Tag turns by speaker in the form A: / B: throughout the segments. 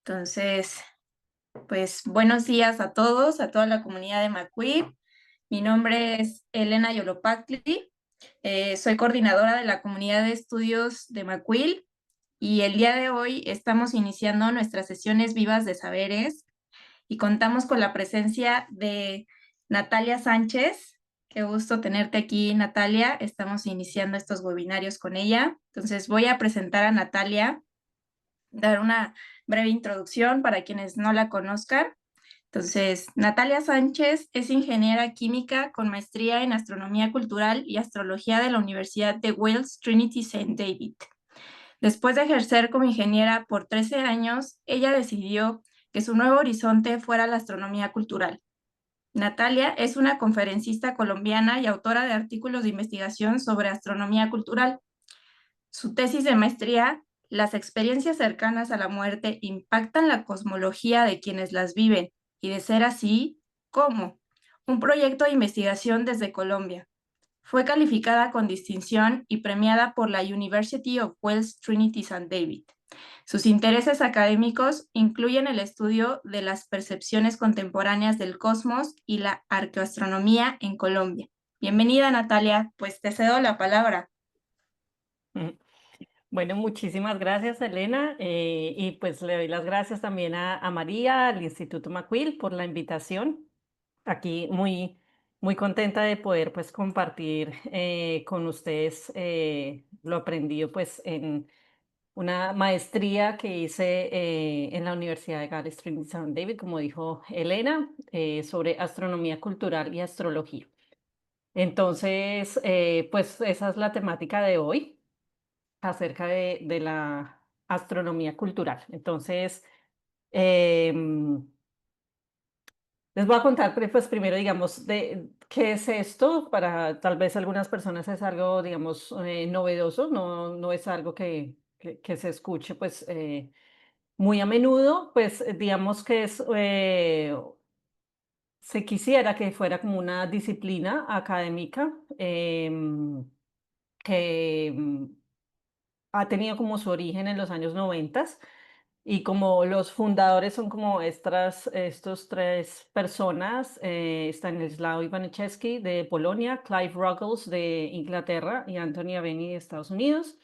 A: Entonces, pues buenos días a todos, a toda la comunidad de Macuil. Mi nombre es Elena Yolopactli, soy coordinadora de la comunidad de estudios de Macuil y el día de hoy estamos iniciando nuestras sesiones vivas de saberes y contamos con la presencia de Natalia Sánchez. Qué gusto tenerte aquí, Natalia. Estamos iniciando estos webinarios con ella. Entonces voy a presentar a Natalia, dar una breve introducción para quienes no la conozcan. Entonces, Natalia Sánchez es ingeniera química con maestría en astronomía cultural y astrología de la Universidad de Wales Trinity St. David. Después de ejercer como ingeniera por 13 años, ella decidió que su nuevo horizonte fuera la astronomía cultural. Natalia es una conferencista colombiana y autora de artículos de investigación sobre astronomía cultural. Su tesis de maestría, las experiencias cercanas a la muerte impactan la cosmología de quienes las viven, y de ser así, ¿cómo? Un proyecto de investigación desde Colombia. Fue calificada con distinción y premiada por la University of Wales Trinity St. David. Sus intereses académicos incluyen el estudio de las percepciones contemporáneas del cosmos y la arqueoastronomía en Colombia. Bienvenida, Natalia, pues te cedo la palabra.
B: Ujú. Bueno, muchísimas gracias, Elena. Y pues le doy las gracias también a María, al Instituto Macuil, por la invitación. Aquí muy contenta de poder pues compartir con ustedes lo aprendido pues en una maestría que hice en la Universidad de Gales Trinity St. David, como dijo Elena, sobre astronomía cultural y astrología. Entonces, pues esa es la temática de hoy acerca de la astronomía cultural. Entonces, em, les voy a contar, pues primero, digamos, de qué es esto. Para tal vez algunas personas es algo, digamos, novedoso, no es algo que se escuche, pues, muy a menudo, pues, digamos que se quisiera que fuera como una disciplina académica que ha tenido como su origen en los años 90 y como los fundadores son como estos tres personas, Stanislaw Ivaniszewski de Polonia, Clive Ruggles de Inglaterra y Anthony Aveni de Estados Unidos.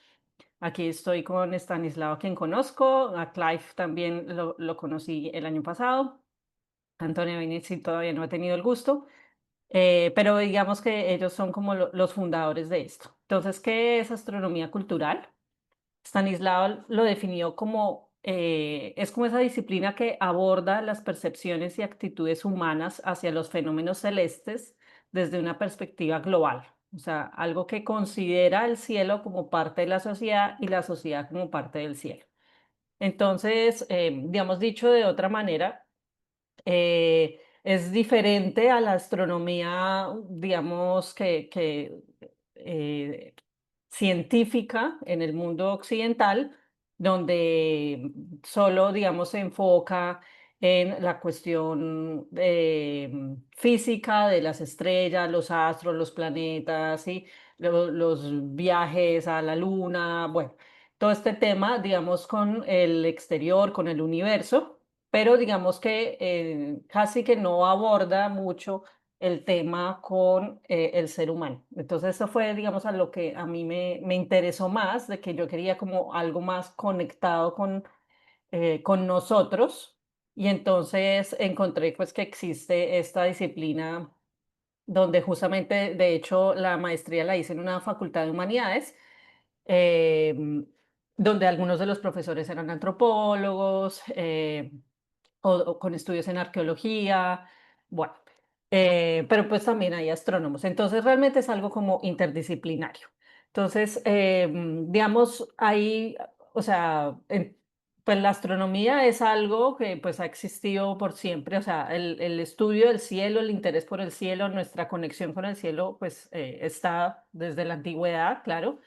B: Aquí estoy con Stanislaw, a quien conozco, a Clive también lo conocí el año pasado, Anthony Aveni sí todavía no he tenido el gusto, pero digamos que ellos son como los fundadores de esto. Entonces, ¿qué es astronomía cultural? Stanislao lo definió como, es como esa disciplina que aborda las percepciones y actitudes humanas hacia los fenómenos celestes desde una perspectiva global, o sea, algo que considera el cielo como parte de la sociedad y la sociedad como parte del cielo. Entonces, digamos, dicho de otra manera, es diferente a la astronomía, digamos, eh, científica en el mundo occidental, donde solo, digamos, se enfoca en la cuestión física de las estrellas, los astros, los planetas, y los viajes a la luna, bueno, todo este tema, digamos, con el exterior, con el universo, pero digamos que casi que no aborda mucho el tema con el ser humano. Entonces eso fue, digamos, a lo que a mí me interesó más, de que yo quería como algo más conectado con nosotros. Y entonces encontré pues que existe esta disciplina donde justamente, de hecho, la maestría la hice en una facultad de humanidades, em, donde algunos de los profesores eran antropólogos, o con estudios en arqueología, bueno, pero pues también hay astrónomos. Entonces realmente es algo como interdisciplinario. Entonces, digamos, hay, o sea, pues la astronomía es algo que pues ha existido por siempre, o sea, el estudio del cielo, el interés por el cielo, nuestra conexión con el cielo, pues está desde la antigüedad, claro.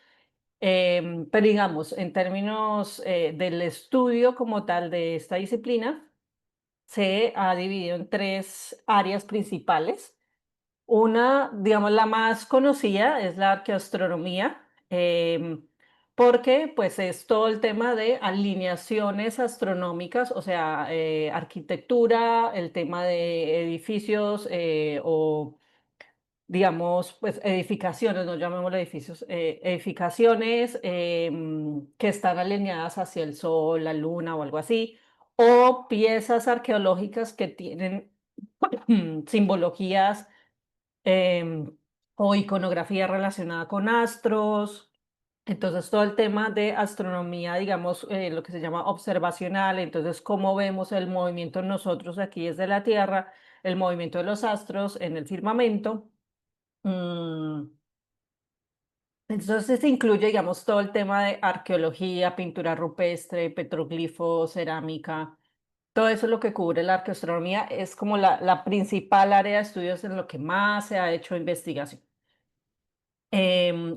B: Pero digamos, en términos del estudio como tal de esta disciplina, se ha dividido en tres áreas principales. Una, digamos, la más conocida es la arqueoastronomía, porque pues es todo el tema de alineaciones astronómicas, o sea, arquitectura, el tema de edificios o digamos, pues edificaciones, no llamémoslo edificios, edificaciones que están alineadas hacia el sol, la luna o algo así, o piezas arqueológicas que tienen simbologías em, o iconografía relacionada con astros. Entonces, todo el tema de astronomía, digamos, lo que se llama observacional, entonces, cómo vemos el movimiento nosotros aquí desde la Tierra, el movimiento de los astros en el firmamento. Mm, Entonces incluye, digamos, todo el tema de arqueología, pintura rupestre, petroglifos, cerámica. Todo eso es lo que cubre la arqueoastronomía. Es como la principal área de estudios en lo que más se ha hecho investigación.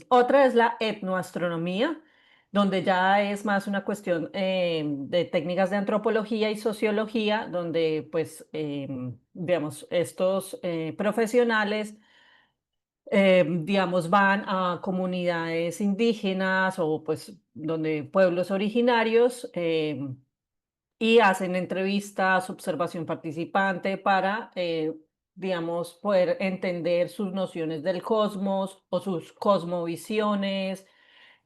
B: Otra es la etnoastronomía, donde ya es más una cuestión de técnicas de antropología y sociología, donde pues, digamos, estos profesionales digamos, van a comunidades indígenas o pues donde pueblos originarios y hacen entrevistas, observación participante para, digamos, poder entender sus nociones del cosmos o sus cosmovisiones,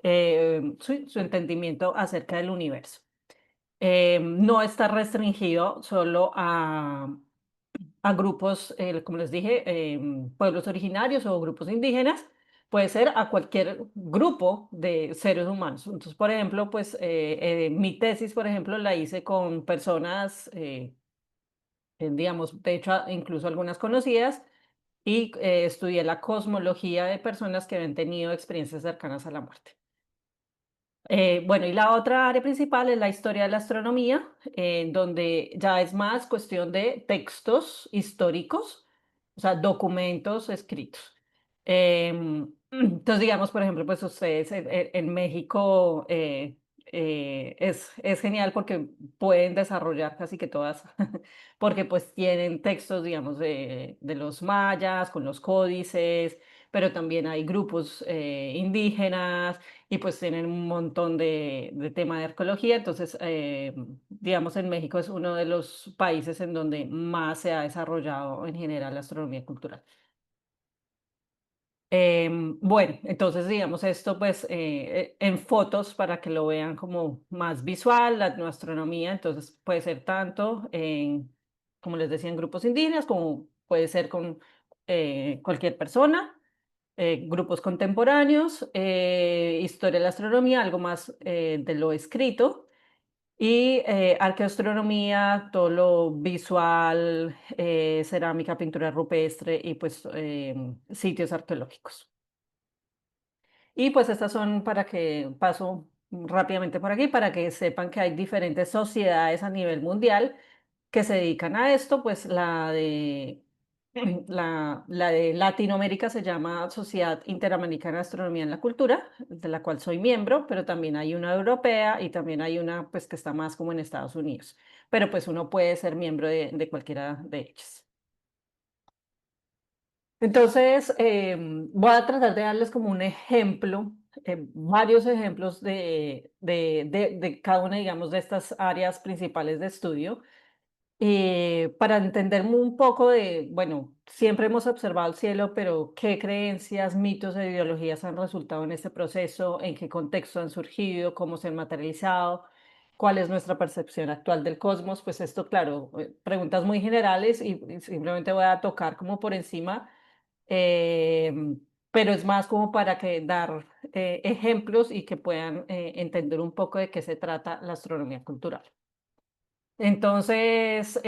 B: su entendimiento acerca del universo. No está restringido solo a grupos, como les dije, pueblos originarios o grupos indígenas, puede ser a cualquier grupo de seres humanos. Entonces, por ejemplo, pues mi tesis, por ejemplo, la hice con personas, digamos, de hecho, incluso algunas conocidas, y estudié la cosmología de personas que habían tenido experiencias cercanas a la muerte. Bueno, y la otra área principal es la historia de la astronomía, donde ya es más cuestión de textos históricos, o sea, documentos escritos. Entonces, digamos, por ejemplo, pues ustedes en México es genial porque pueden desarrollar casi que todas, porque pues tienen textos, digamos, de los mayas, con los códices, pero también hay grupos indígenas y pues tienen un montón de tema de arqueología. Entonces, digamos, en México es uno de los países en donde más se ha desarrollado en general la astronomía cultural. Bueno, entonces digamos esto pues en fotos para que lo vean como más visual, la astronomía, entonces puede ser tanto en, como les decía, en grupos indígenas, como puede ser con cualquier persona, grupos contemporáneos, historia de la astronomía, algo más de lo escrito, y arqueoastronomía, todo lo visual, cerámica, pintura rupestre y pues sitios arqueológicos. Y pues estas son para que paso rápidamente por aquí, para que sepan que hay diferentes sociedades a nivel mundial que se dedican a esto, pues la de Latinoamérica se llama Sociedad Interamericana de Astronomía en la Cultura, de la cual soy miembro, pero también hay una europea y también hay una pues que está más como en Estados Unidos, pero pues uno puede ser miembro de cualquiera de ellas. Entonces, voy a tratar de darles como un ejemplo, varios ejemplos de cada una, digamos, de estas áreas principales de estudio para entender un poco de, bueno, siempre hemos observado el cielo, pero qué creencias, mitos e ideologías han resultado en este proceso, en qué contexto han surgido, cómo se han materializado, cuál es nuestra percepción actual del cosmos. Pues esto, claro, preguntas muy generales y simplemente voy a tocar como por encima, pero es más como para que dar ejemplos y que puedan entender un poco de qué se trata la astronomía cultural. Entonces,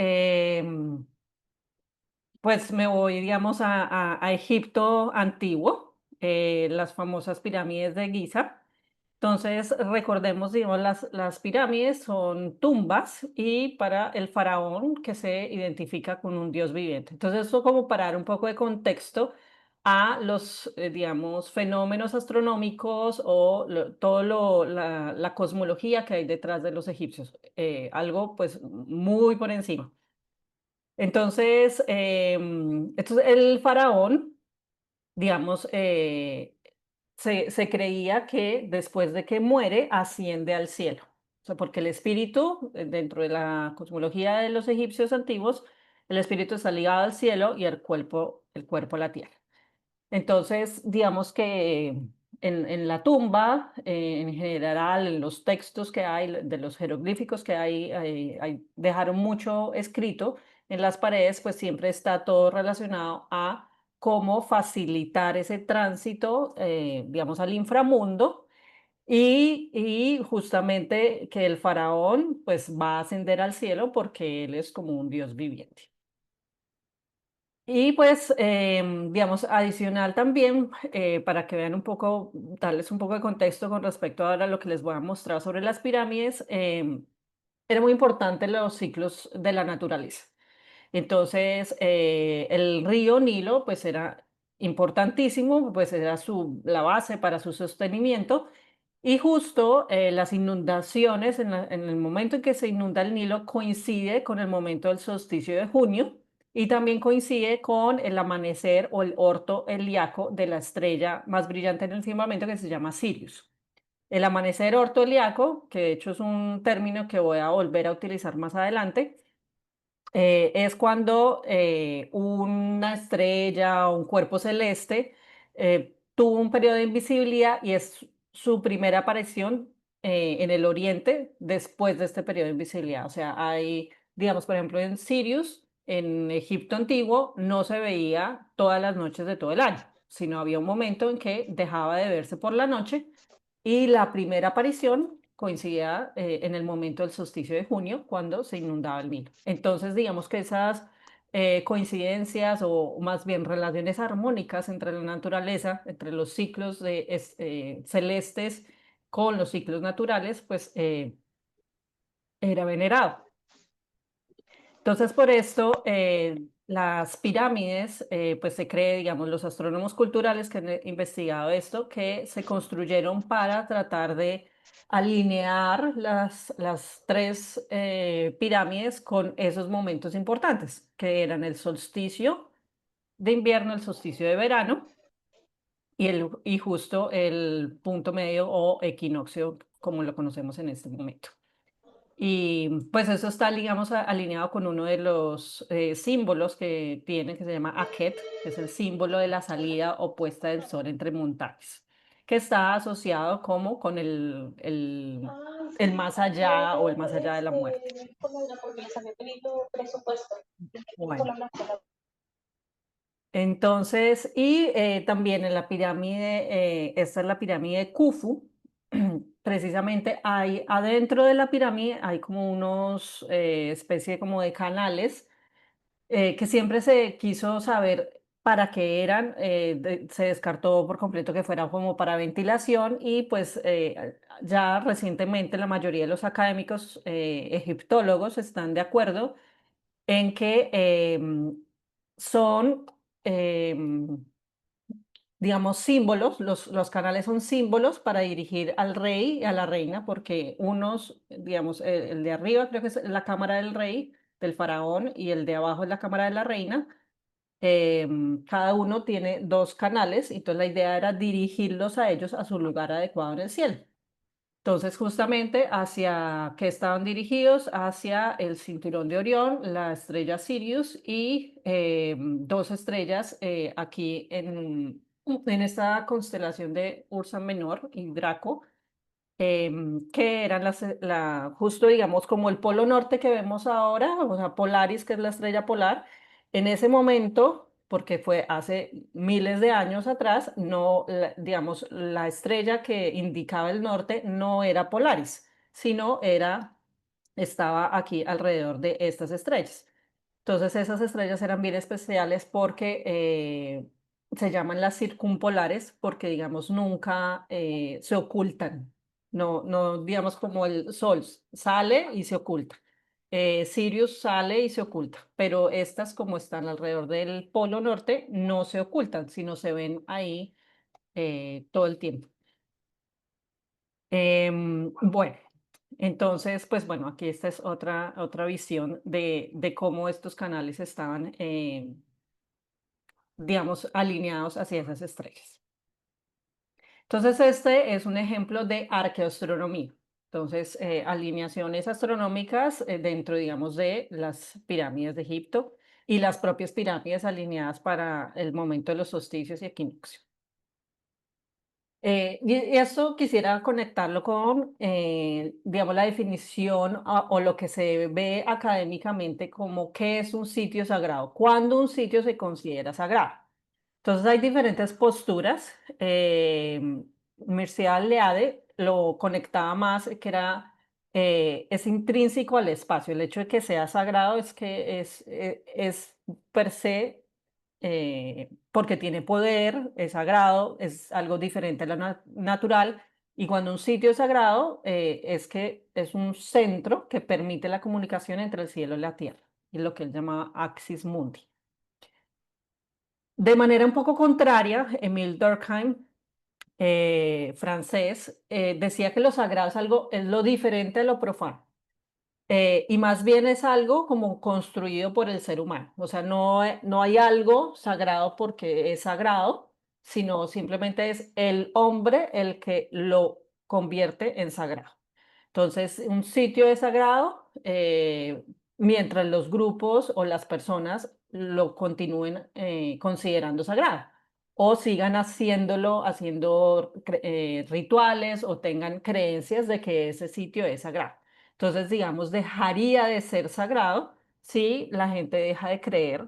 B: pues me voy, digamos, a Egipto antiguo, las famosas pirámides de Giza. Entonces, recordemos, digamos, las pirámides son tumbas y para el faraón que se identifica con un dios viviente. Entonces, eso como para dar un poco de contexto a los, digamos, fenómenos astronómicos o la cosmología que hay detrás de los egipcios. Algo, pues, muy por encima. Entonces, el faraón, digamos, se creía que después de que muere asciende al cielo. O sea, porque el espíritu, dentro de la cosmología de los egipcios antiguos, el espíritu está ligado al cielo y el cuerpo a la tierra. Entonces, digamos que en la tumba, en general, en los textos que hay, de los jeroglíficos que hay, dejaron mucho escrito en las paredes, pues siempre está todo relacionado a cómo facilitar ese tránsito, digamos, al inframundo y justamente que el faraón pues va a ascender al cielo porque él es como un dios viviente. Y pues, digamos, adicional también, para que vean un poco, darles un poco de contexto con respecto ahora a lo que les voy a mostrar sobre las pirámides, era muy importante los ciclos de la naturaleza. Entonces, el río Nilo, pues era importantísimo, pues era la base para su sostenimiento. Y justo las inundaciones, en el momento en que se inunda el Nilo, coincide con el momento del solsticio de junio y también coincide con el amanecer o el orto helíaco de la estrella más brillante en el firmamento que se llama Sirius. El amanecer orto helíaco, que de hecho es un término que voy a volver a utilizar más adelante, es cuando una estrella o un cuerpo celeste tuvo un periodo de invisibilidad y es su primera aparición en el oriente después de este periodo de invisibilidad. O sea, hay, digamos, por ejemplo, en Sirius, en Egipto antiguo, no se veía todas las noches de todo el año, sino había un momento en que dejaba de verse por la noche y la primera aparición coincidía en el momento del solsticio de junio, cuando se inundaba el Nilo. Entonces, digamos que esas coincidencias o más bien relaciones armónicas entre la naturaleza, entre los ciclos celestes con los ciclos naturales, pues era venerado. Entonces, por esto, las pirámides, pues se cree, digamos, los astrónomos culturales que han investigado esto, que se construyeron para tratar de alinear las tres pirámides con esos momentos importantes, que eran el solsticio de invierno, el solsticio de verano y justo el punto medio o equinoccio, como lo conocemos en este momento. Y pues eso está, digamos, alineado con uno de los símbolos que tiene, que se llama Akhet, que es el símbolo de la salida o puesta del sol entre montañas, que está asociado como con
C: Ah,
B: el
C: sí,
B: más allá o el
C: luego,
B: más allá de la muerte.
C: ¿cómo era? Porque les había pedido presupuesto.
B: Bueno, entonces, y también en la pirámide, esta es la pirámide de Khufu, precisamente hay adentro de la pirámide hay como unos especie como de canales que siempre se quiso saber para qué eran, se descartó por completo que fuera como para ventilación y pues ya recientemente la mayoría de los académicos egiptólogos están de acuerdo en que son, em, digamos, símbolos, los canales son símbolos para dirigir al rey y a la reina, porque unos, digamos, el de arriba creo que es la cámara del rey, del faraón, y el de abajo es la cámara de la reina. Cada uno tiene dos canales, y entonces la idea era dirigirlos a ellos a su lugar adecuado en el cielo. Entonces, justamente hacia qué estaban dirigidos, hacia el cinturón de Orión, la estrella Sirius y dos estrellas aquí en esta constelación de Ursa Menor y Draco, que eran justo, digamos, como el polo norte que vemos ahora, o sea, Polaris, que es la estrella polar, en ese momento, porque fue hace miles de años atrás, no, digamos, la estrella que indicaba el norte no era Polaris, sino estaba aquí alrededor de estas estrellas. Entonces esas estrellas eran bien especiales porque se llaman las circumpolares porque, digamos, nunca se ocultan. No, no, digamos como el Sol sale y se oculta. Sirius sale y se oculta, pero estas como están alrededor del polo norte no se ocultan, sino se ven ahí todo el tiempo. Bueno, entonces, pues bueno, aquí esta es otra visión de cómo estos canales estaban, digamos, alineados hacia esas estrellas. Entonces, este es un ejemplo de arqueoastronomía. Entonces, alineaciones astronómicas dentro, digamos, de las pirámides de Egipto y las propias pirámides alineadas para el momento de los solsticios y equinoccios. Y esto quisiera conectarlo con, digamos, la definición o lo que se ve académicamente como qué es un sitio sagrado, cuándo un sitio se considera sagrado. Entonces hay diferentes posturas. Mircea Eliade lo conectaba más, que era, es intrínseco al espacio. El hecho de que sea sagrado es que es per se porque tiene poder, es sagrado, es algo diferente a lo natural. Y cuando un sitio es sagrado, es que es un centro que permite la comunicación entre el cielo y la tierra, y lo que él llamaba axis mundi. De manera un poco contraria, Émile Durkheim, francés, decía que lo sagrado es lo diferente de lo profano. Y más bien es algo como construido por el ser humano. O sea, no hay algo sagrado porque es sagrado, sino simplemente es el hombre el que lo convierte en sagrado. Entonces, un sitio es sagrado mientras los grupos o las personas lo continúen considerando sagrado o sigan haciendo rituales o tengan creencias de que ese sitio es sagrado. Entonces, digamos, dejaría de ser sagrado si la gente deja de creer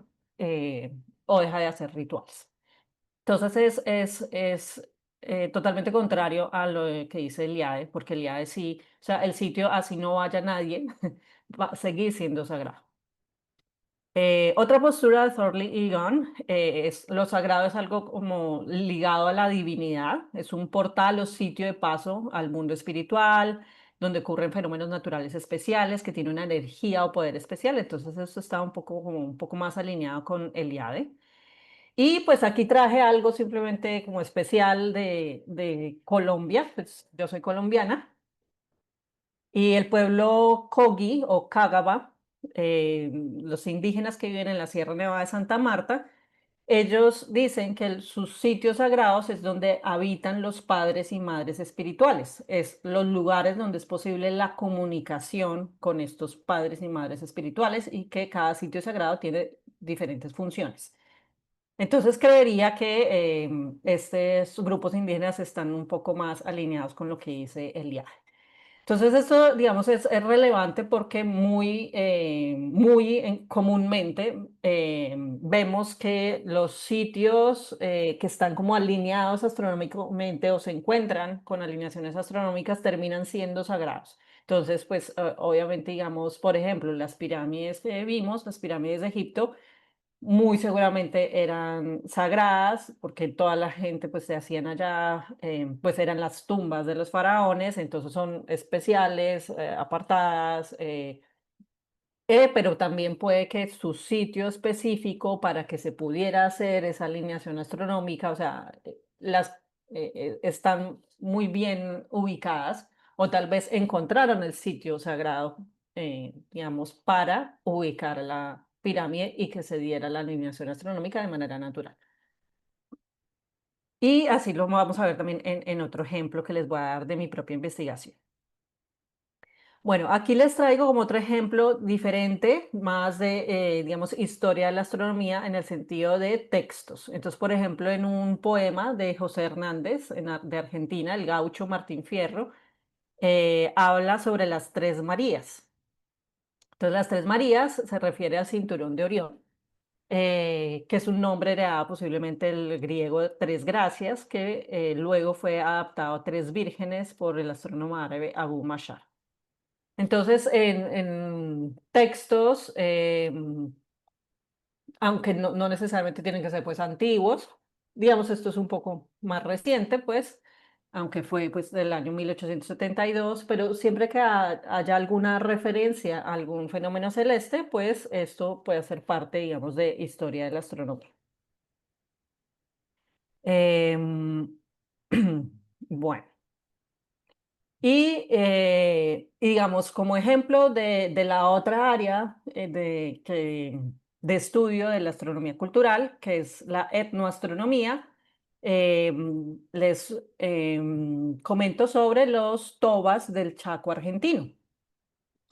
B: o deja de hacer rituales. Entonces, es totalmente contrario a lo que dice Eliade, porque Eliade sí, o sea, el sitio, así no vaya nadie, va a seguir siendo sagrado. Otra postura de Thorley Egan es lo sagrado es algo como ligado a la divinidad, es un portal o sitio de paso al mundo espiritual, donde ocurren fenómenos naturales especiales, que tiene una energía o poder especial. Entonces eso está como un poco más alineado con Eliade. Y pues aquí traje algo simplemente como especial de Colombia, pues yo soy colombiana, y el pueblo Kogi o Cágaba, los indígenas que viven en la Sierra Nevada de Santa Marta, ellos dicen que sus sitios sagrados es donde habitan los padres y madres espirituales, es los lugares donde es posible la comunicación con estos padres y madres espirituales y que cada sitio sagrado tiene diferentes funciones. Entonces creería que estos grupos indígenas están un poco más alineados con lo que dice Eliade. Entonces esto, digamos, es relevante porque comúnmente vemos que los sitios que están como alineados astronómicamente o se encuentran con alineaciones astronómicas terminan siendo sagrados. Entonces, pues obviamente, digamos, por ejemplo, las pirámides que vimos, las pirámides de Egipto, muy seguramente eran sagradas, porque toda la gente pues se hacían allá, pues eran las tumbas de los faraones, entonces son especiales, apartadas, pero también puede que su sitio específico para que se pudiera hacer esa alineación astronómica, o sea, están muy bien ubicadas, o tal vez encontraron el sitio sagrado, digamos, para ubicar la pirámide y que se diera la alineación astronómica de manera natural. Y así lo vamos a ver también en otro ejemplo que les voy a dar de mi propia investigación. Bueno, aquí les traigo como otro ejemplo diferente, más de, digamos, historia de la astronomía en el sentido de textos. Entonces, por ejemplo, en un poema de José Hernández, de Argentina, el gaucho Martín Fierro, habla sobre las tres Marías. Entonces, las tres Marías se refiere al cinturón de Orión, que es un nombre heredado posiblemente del griego de tres gracias, que luego fue adaptado a tres vírgenes por el astrónomo árabe Abu Mashar. Entonces, en textos, aunque no necesariamente tienen que ser pues antiguos, digamos, esto es un poco más reciente, pues, aunque fue pues del año 1872, pero siempre que haya alguna referencia a algún fenómeno celeste, pues esto puede ser parte, digamos, de historia de la astronomía. Em, bueno. Y digamos, como ejemplo de la otra área de estudio de la astronomía cultural, que es la etnoastronomía, les comento sobre los tobas del Chaco argentino.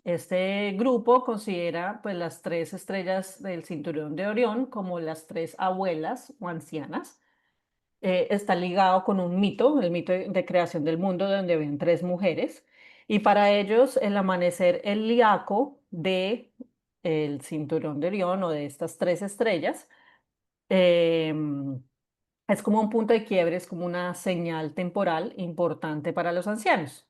B: Este grupo considera pues las tres estrellas del cinturón de Orión como las tres abuelas o ancianas. Está ligado con un mito, el mito de creación del mundo, donde ven tres mujeres. Y para ellos el amanecer helíaco de el cinturón de Orión o de estas tres estrellas em, es como un punto de quiebre, es como una señal temporal importante para los ancianos.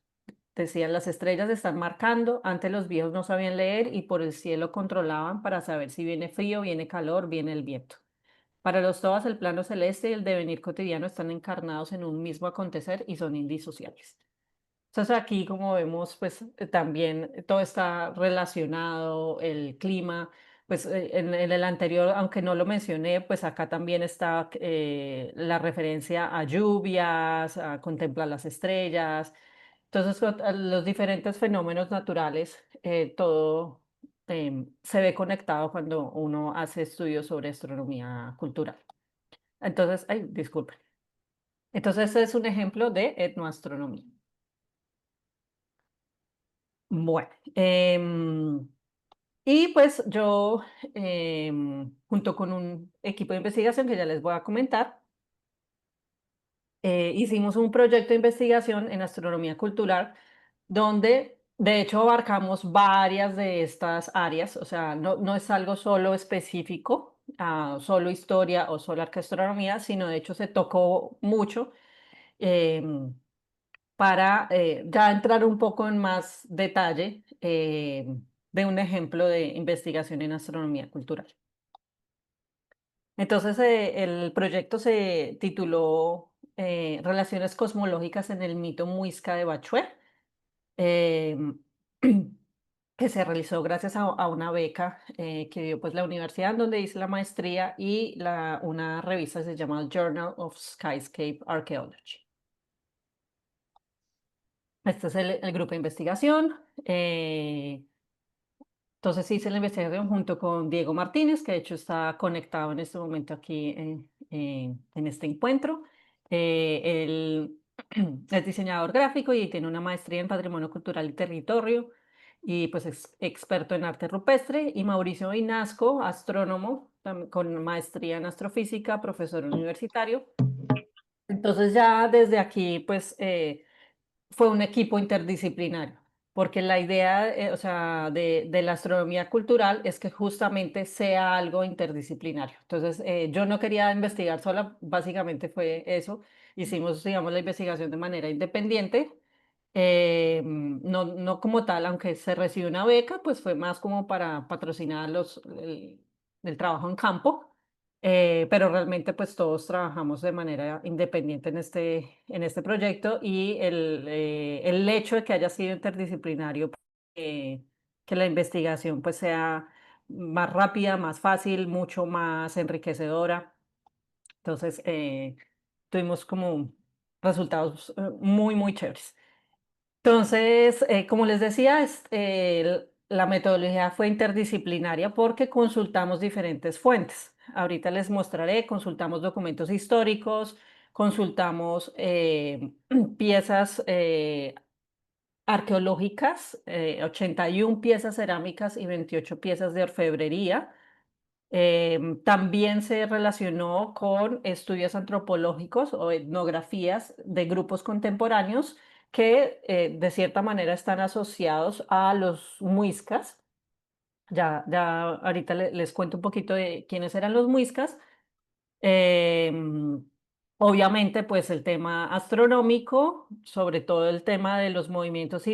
B: Decían, las estrellas están marcando, antes los viejos no sabían leer y por el cielo controlaban para saber si viene frío, viene calor, viene el viento. Para los Tobas, el plano celeste y el devenir cotidiano están encarnados en un mismo acontecer y son indisociables. Entonces aquí, como vemos, pues también todo está relacionado, el clima, pues en el anterior, aunque no lo mencioné, pues acá también está la referencia a lluvias, a contemplar las estrellas. Entonces, a los diferentes fenómenos naturales, todo se ve conectado cuando uno hace estudios sobre astronomía cultural. Entonces, ay, disculpe. Entonces, este es un ejemplo de etnoastronomía. Bueno, y pues yo, junto con un equipo de investigación que ya les voy a comentar, hicimos un proyecto de investigación en astronomía cultural donde de hecho abarcamos varias de estas áreas, o sea, no es algo solo específico, solo historia o solo astronomía, sino de hecho se tocó mucho para ya entrar un poco en más detalle de un ejemplo de investigación en astronomía cultural. Entonces, el proyecto se tituló Relaciones cosmológicas en el mito muisca de Bachué, em, que se realizó gracias a una beca que dio pues, la universidad en donde hice la maestría y una revista que se llama Journal of Skyscape Archaeology. Este es el grupo de investigación. Entonces hice la investigación junto con Diego Martínez, que de hecho está conectado en este momento aquí en este encuentro. Él es diseñador gráfico y tiene una maestría en Patrimonio Cultural y Territorio y pues es experto en arte rupestre. Y Mauricio Vinasco, astrónomo con maestría en astrofísica, profesor universitario. Entonces ya desde aquí pues fue un equipo interdisciplinario, porque la idea, o sea, de la astronomía cultural es que justamente sea algo interdisciplinario. Entonces, yo no quería investigar sola, básicamente fue eso. Hicimos, digamos, la investigación de manera independiente, no como tal, aunque se recibió una beca, pues fue más como para patrocinar el trabajo en campo. Pero realmente pues todos trabajamos de manera independiente en este proyecto y el hecho de que haya sido interdisciplinario, que la investigación pues sea más rápida, más fácil, mucho más enriquecedora. Entonces tuvimos como resultados muy, muy chéveres. Entonces, como les decía, la metodología fue interdisciplinaria porque consultamos diferentes fuentes. Ahorita les mostraré, consultamos documentos históricos, consultamos piezas arqueológicas, 81 piezas cerámicas y 28 piezas de orfebrería. También se relacionó con estudios antropológicos o etnografías de grupos contemporáneos que de cierta manera están asociados a los muiscas. Ya ahorita les cuento un poquito de quiénes eran los muiscas. Em, Obviamente, pues el tema astronómico, sobre todo el tema de los movimientos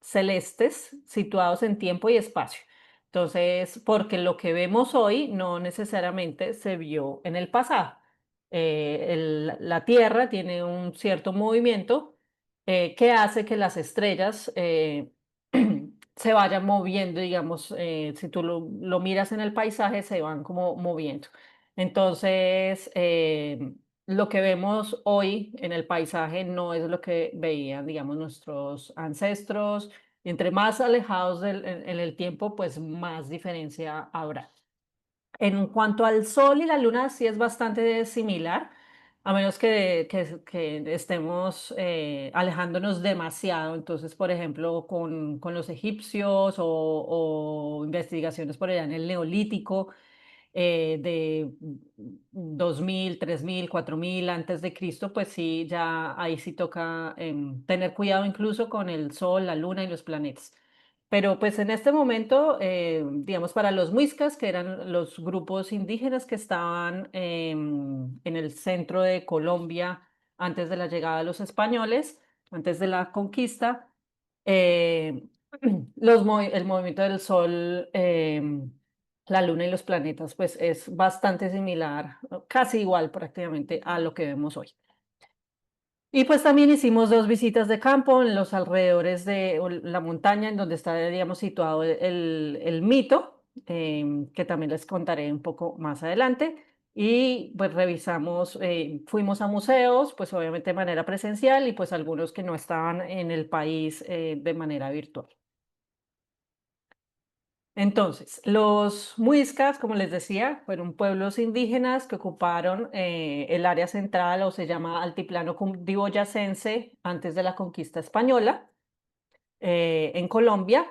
B: celestes situados en tiempo y espacio. Entonces, porque lo que vemos hoy no necesariamente se vio en el pasado. La Tierra tiene un cierto movimiento que hace que las estrellas se vayan moviendo, digamos, si tú lo miras en el paisaje, se van como moviendo. Entonces, lo que vemos hoy en el paisaje no es lo que veían, digamos, nuestros ancestros. Entre más alejados en el tiempo, pues más diferencia habrá. En cuanto al Sol y la Luna, sí es bastante similar. a menos que estemos alejándonos demasiado. Entonces, por ejemplo, con los egipcios o investigaciones por allá en el Neolítico, de 2000, 3000, 4000 antes de Cristo, pues sí, ya ahí sí toca tener cuidado incluso con el Sol, la Luna y los planetas. Pero pues en este momento, digamos, para los muiscas, que eran los grupos indígenas que estaban en el centro de Colombia antes de la llegada de los españoles, antes de la conquista, eh, el movimiento del Sol, la Luna y los planetas, pues es bastante similar, casi igual prácticamente a lo que vemos hoy. Y pues también hicimos dos visitas de campo en los alrededores de la montaña en donde está, digamos, situado el mito, que también les contaré un poco más adelante. Y pues revisamos, fuimos a museos, pues obviamente de manera presencial y pues algunos que no estaban en el país de manera virtual. Entonces, los muiscas, como les decía, fueron pueblos indígenas que ocuparon el área central o se llama Altiplano Cundiboyacense antes de la conquista española en Colombia.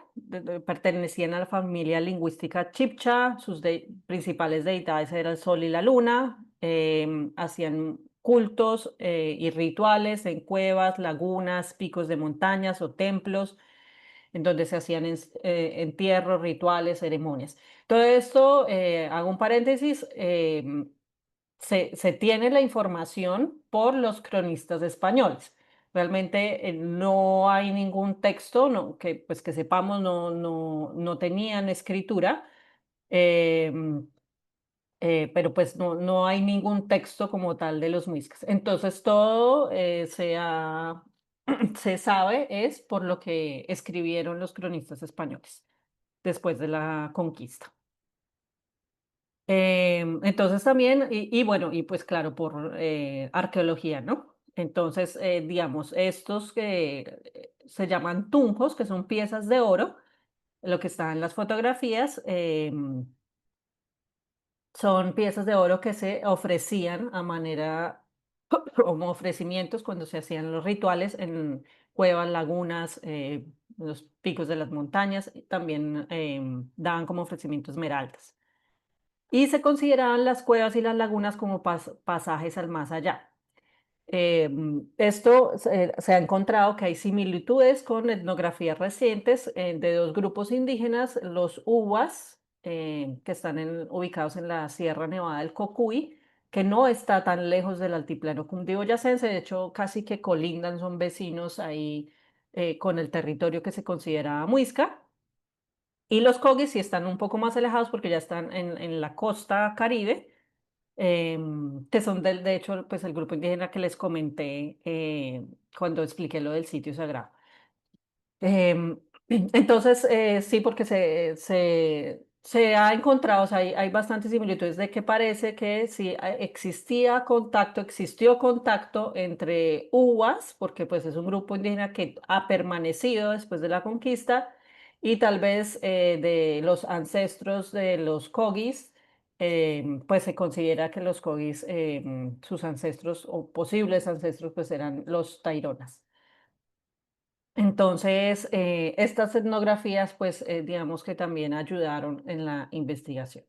B: Pertenecían a la familia lingüística chibcha, sus principales deidades eran el sol y la luna, hacían cultos y rituales en cuevas, lagunas, picos de montañas o templos en donde se hacían entierros, rituales, ceremonias. Todo esto, hago un paréntesis, se tiene la información por los cronistas españoles. Realmente no hay ningún texto no, que, pues, que sepamos no tenían escritura, eh, pero pues no hay ningún texto como tal de los muiscas. Entonces todo se sabe es por lo que escribieron los cronistas españoles después de la conquista. Entonces también, y bueno, y pues claro, por arqueología, ¿no? Entonces, digamos, estos que se llaman tunjos, que son piezas de oro, lo que está en las fotografías, son piezas de oro que se ofrecían a manera, como ofrecimientos cuando se hacían los rituales en cuevas, lagunas, los picos de las montañas, y también daban como ofrecimiento esmeraldas. Y se consideraban las cuevas y las lagunas como pasajes al más allá. Esto se ha encontrado que hay similitudes con etnografías recientes de dos grupos indígenas, los Uwas, que están ubicados en la Sierra Nevada del Cocuy, que no está tan lejos del altiplano cundiboyacense, de hecho casi que colindan, son vecinos ahí con el territorio que se considera muisca. Y los Kogis sí están un poco más alejados porque ya están en la costa Caribe, que son de hecho pues el grupo indígena que les comenté cuando expliqué lo del sitio sagrado. Em, entonces, sí, porque se ha encontrado, o sea, hay bastantes similitudes de que parece que sí existió contacto entre uvas, porque pues es un grupo indígena que ha permanecido después de la conquista, y tal vez de los ancestros de los Kogis, pues se considera que los Kogis, sus ancestros o posibles ancestros, pues eran los Taironas. Entonces, estas etnografías, pues, digamos que también ayudaron en la investigación.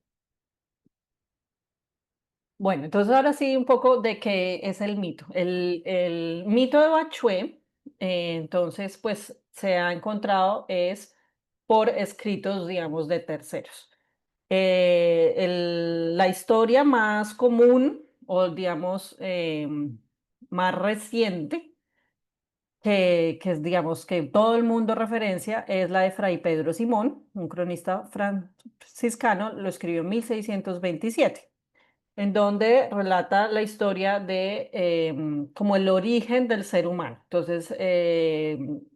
B: Bueno, entonces ahora sí un poco de qué es el mito. El mito de Bachué, entonces, pues, se ha encontrado es por escritos, digamos, de terceros. La historia más común o, digamos, más reciente que es, digamos, que todo el mundo referencia, es la de Fray Pedro Simón, un cronista franciscano, lo escribió en 1627, en donde relata la historia de como el origen del ser humano. Entonces,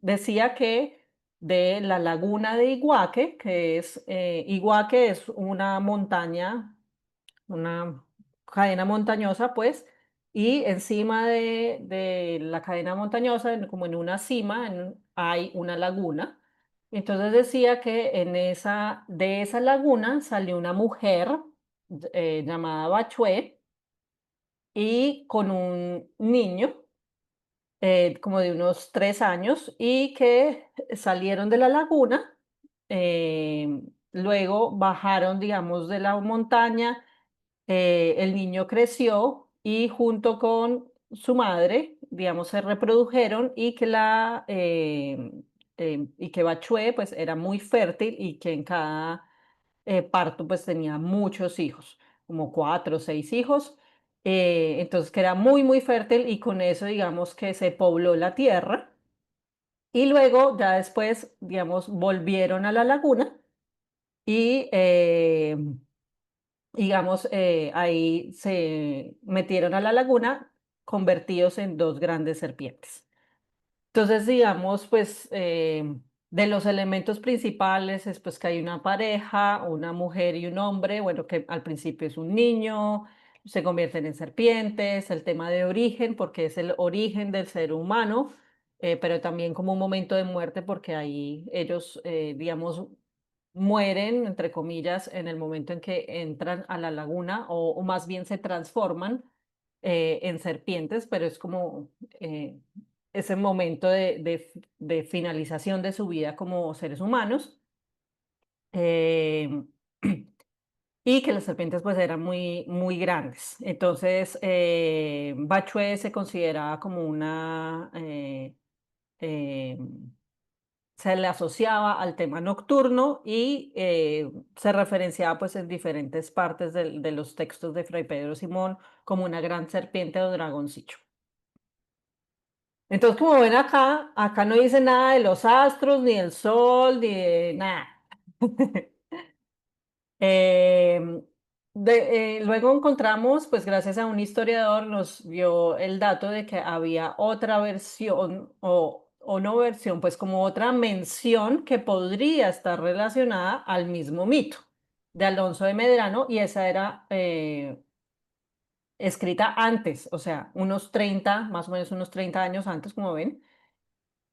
B: decía que de la laguna de Iguaque, Iguaque es una montaña, una cadena montañosa, pues, y encima de la cadena montañosa, como en una cima, hay una laguna. Entonces decía que de esa laguna salió una mujer llamada Bachué, y con un niño como de unos 3 años y que salieron de la laguna, luego bajaron, digamos, de la montaña, el niño creció y junto con su madre, digamos, se reprodujeron y que y que Bachué pues era muy fértil y que en cada parto pues tenía muchos hijos, como 4 o 6 hijos. Entonces que era muy, muy fértil y con eso digamos que se pobló la tierra y luego ya después, digamos, volvieron a la laguna y digamos, ahí se metieron a la laguna convertidos en dos grandes serpientes. Entonces, digamos, pues de los elementos principales es pues que hay una pareja, una mujer y un hombre, bueno, que al principio es un niño, se convierten en serpientes, el tema de origen, porque es el origen del ser humano, pero también como un momento de muerte, porque ahí ellos, digamos, mueren, entre comillas, en el momento en que entran a la laguna o más bien se transforman en serpientes, pero es como ese momento de finalización de su vida como seres humanos. em, y que las serpientes pues eran muy, muy grandes. Entonces, Bachué se consideraba como em, se le asociaba al tema nocturno y se referenciaba pues en diferentes partes de los textos de Fray Pedro Simón como una gran serpiente o dragoncillo. Entonces, como ven acá, acá no dice nada de los astros, ni del sol, ni de nada. Em, luego encontramos, pues gracias a un historiador, nos dio el dato de que había otra versión o no versión, pues como otra mención que podría estar relacionada al mismo mito de Alonso de Medrano y esa era escrita antes, o sea, unos 30, más o menos unos 30 años antes, como ven.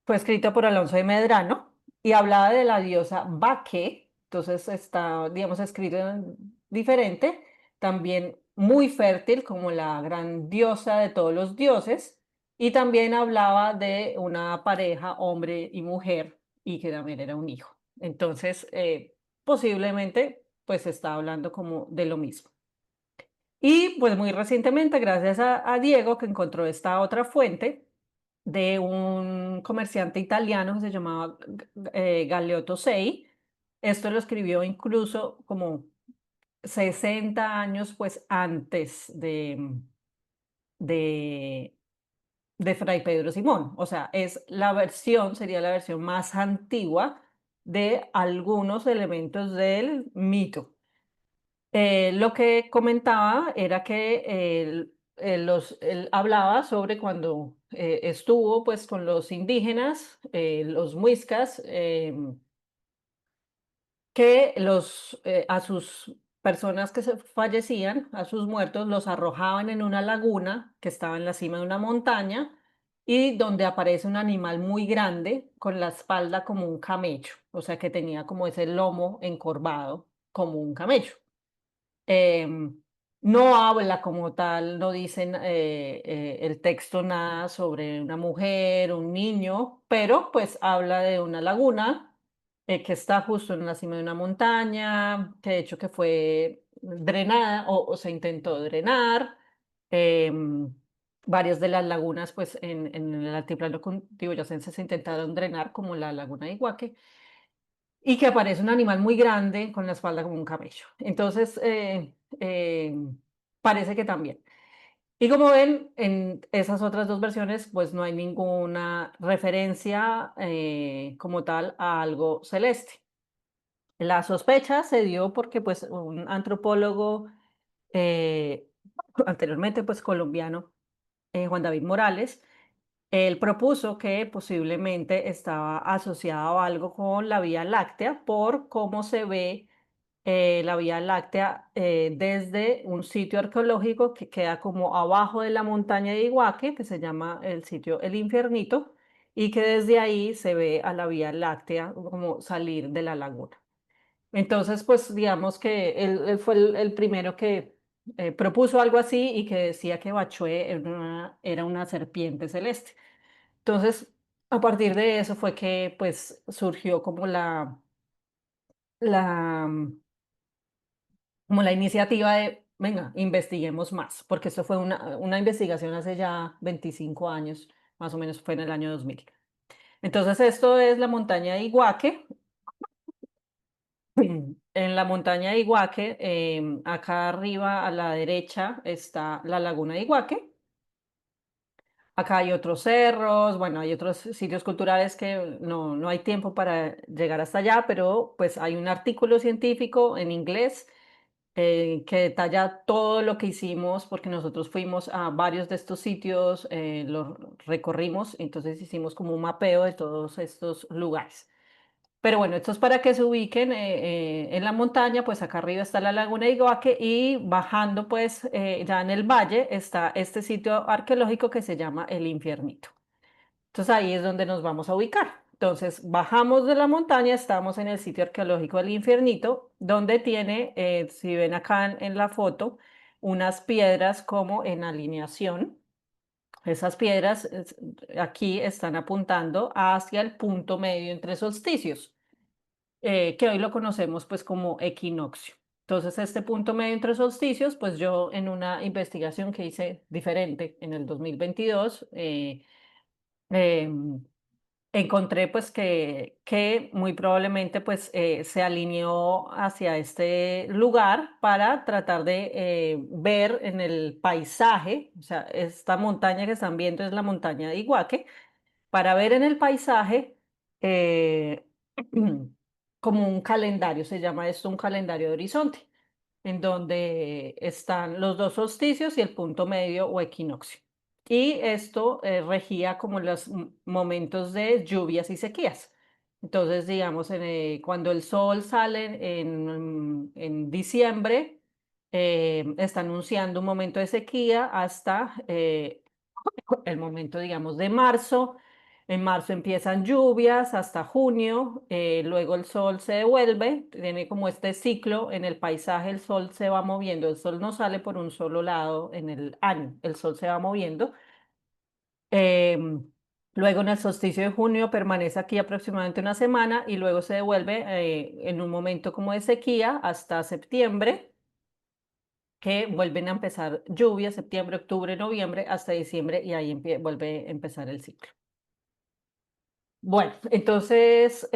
B: Fue escrito por Alonso de Medrano y hablaba de la diosa Baque, entonces está, digamos, escrito diferente, también muy fértil como la gran diosa de todos los dioses, y también hablaba de una pareja, hombre y mujer, y que también era un hijo. Entonces, posiblemente, pues está hablando como de lo mismo. Y pues muy recientemente, gracias a Diego, que encontró esta otra fuente, de un comerciante italiano que se llamaba Galeotto Sei. Esto lo escribió incluso como 60 años pues antes de, de Fray Pedro Simón. O sea, es la versión, sería la versión más antigua de algunos elementos del mito. Lo que comentaba era que él hablaba sobre cuando estuvo pues con los indígenas, los muiscas, que a sus personas que se fallecían, a sus muertos, los arrojaban en una laguna que estaba en la cima de una montaña y donde aparece un animal muy grande con la espalda como un camello, o sea que tenía como ese lomo encorvado como un camello. Em, no habla como tal, no dicen el texto nada sobre una mujer, un niño, pero pues habla de una laguna que está justo en la cima de una montaña, que de hecho que fue drenada o se intentó drenar. em, Varias de las lagunas pues en el altiplano cundiboyacense se intentaron drenar como la laguna de Iguaque y que aparece un animal muy grande con la espalda como un camello. Entonces, parece que también. Y como ven, en esas otras dos versiones, pues no hay ninguna referencia como tal a algo celeste. La sospecha se dio porque pues un antropólogo eh, anteriormente pues colombiano, Juan David Morales, él propuso que posiblemente estaba asociado a algo con la Vía Láctea por cómo se ve la Vía Láctea desde un sitio arqueológico que queda como abajo de la montaña de Iguaque, que se llama el sitio El Infiernito, y que desde ahí se ve a la Vía Láctea como salir de la laguna. Entonces, pues digamos que él fue el primero que propuso algo así y que decía que Bachué era una serpiente celeste. Entonces, a partir de eso fue que pues surgió como la, como la iniciativa de, venga, investiguemos más, porque esto fue una investigación hace ya 25 años, más o menos fue en el año 2000. Entonces, esto es la montaña de Iguaque. En la montaña de Iguaque, acá arriba a la derecha está la laguna de Iguaque. Acá hay otros cerros, bueno, hay otros sitios culturales que no hay tiempo para llegar hasta allá, pero pues hay un artículo científico en inglés que detalla todo lo que hicimos, porque nosotros fuimos a varios de estos sitios, los recorrimos, entonces hicimos como un mapeo de todos estos lugares. Pero bueno, esto es para que se ubiquen en la montaña, pues acá arriba está la laguna de Iguaque y bajando pues ya en el valle está este sitio arqueológico que se llama El Infiernito. Entonces ahí es donde nos vamos a ubicar. Entonces bajamos de la montaña, estamos en el sitio arqueológico del Infiernito, donde tiene, si ven acá en la foto, unas piedras como en alineación. Esas piedras aquí están apuntando hacia el punto medio entre solsticios, que hoy lo conocemos pues como equinoccio. Entonces, este punto medio entre solsticios, pues yo en una investigación que hice diferente en el 2022, em, encontré pues que muy probablemente pues se alineó hacia este lugar para tratar de ver en el paisaje, o sea, esta montaña que están viendo es la montaña de Iguaque, para ver en el paisaje eh, como un calendario, se llama esto un calendario de horizonte, en donde están los dos solsticios y el punto medio o equinoccio. Y esto regía como los momentos de lluvias y sequías. Entonces, digamos, cuando el sol sale en diciembre, está anunciando un momento de sequía hasta el momento, digamos, de marzo. En marzo empiezan lluvias hasta junio, luego el sol se devuelve, tiene como este ciclo en el paisaje, el sol se va moviendo, el sol no sale por un solo lado en el año, el sol se va moviendo. Em, Luego en el solsticio de junio permanece aquí aproximadamente una semana y luego se devuelve en un momento como de sequía hasta septiembre, que vuelven a empezar lluvias, septiembre, octubre, noviembre, hasta diciembre y ahí vuelve a empezar el ciclo. Bueno, entonces,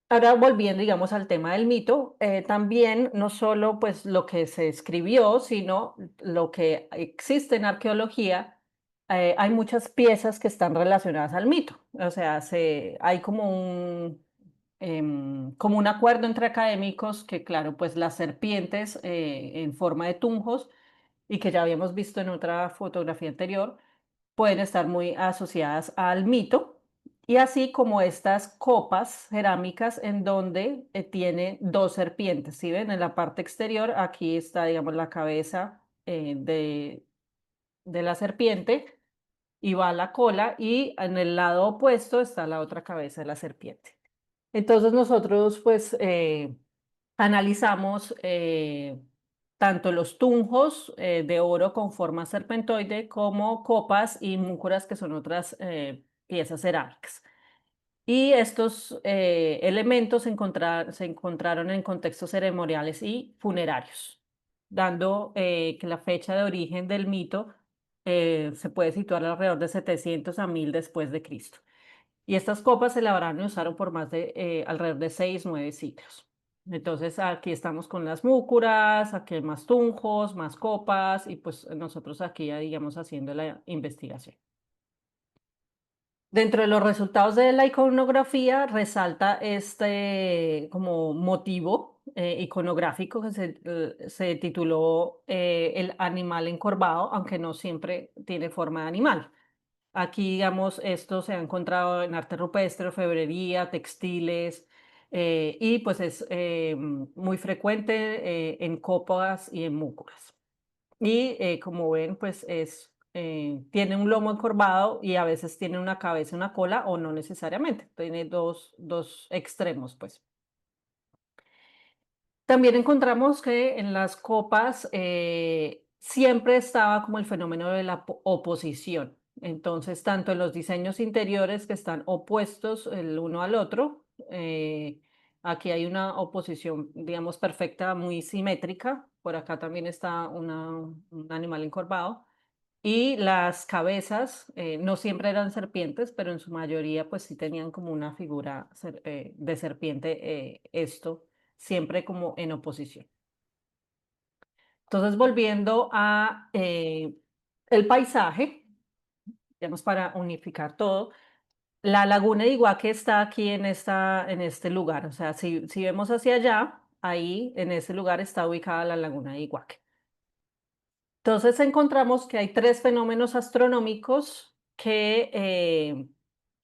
B: ahora volviendo, digamos, al tema del mito, también no solo pues lo que se escribió, sino lo que existe en arqueología, hay muchas piezas que están relacionadas al mito. O sea, hay como un acuerdo entre académicos que, claro, pues las serpientes en forma de tunjos y que ya habíamos visto en otra fotografía anterior, pueden estar muy asociadas al mito, y así como estas copas cerámicas en donde tiene dos serpientes, ¿sí ven? En la parte exterior, aquí está, digamos, la cabeza de la serpiente y va la cola, y en el lado opuesto está la otra cabeza de la serpiente. Entonces nosotros pues analizamos tanto los tunjos de oro con forma serpentoide como copas y múcuras, que son otras piezas cerámicas. Y estos elementos se encontraron en contextos ceremoniales y funerarios, dando que la fecha de origen del mito se puede situar alrededor de 700 a 1000 después de Cristo. Y estas copas se lavaron y usaron por más de alrededor de 6, 9 siglos. Entonces aquí estamos con las múcuras, aquí hay más tunjos, más copas, y pues nosotros aquí ya digamos haciendo la investigación. Dentro de los resultados de la iconografía resalta este como motivo iconográfico que se tituló El animal encorvado, aunque no siempre tiene forma de animal. Aquí, digamos, esto se ha encontrado en arte rupestre, orfebrería, textiles, y pues es muy frecuente en copas y en múcuras. Y como ven, pues tiene un lomo encorvado y a veces tiene una cabeza, una cola, o no necesariamente. Tiene dos extremos, pues. También encontramos que en las copas siempre estaba como el fenómeno de la oposición. Entonces, tanto en los diseños interiores que están opuestos el uno al otro, aquí hay una oposición, digamos, perfecta, muy simétrica. Por acá también está un animal encorvado. Y las cabezas no siempre eran serpientes, pero en su mayoría pues sí tenían como una figura de serpiente, esto siempre como en oposición. Entonces, volviendo a el paisaje, digamos para unificar todo, la laguna de Iguaque está aquí en este lugar. O sea, si vemos hacia allá, ahí en ese lugar está ubicada la laguna de Iguaque. Entonces encontramos que hay tres fenómenos astronómicos que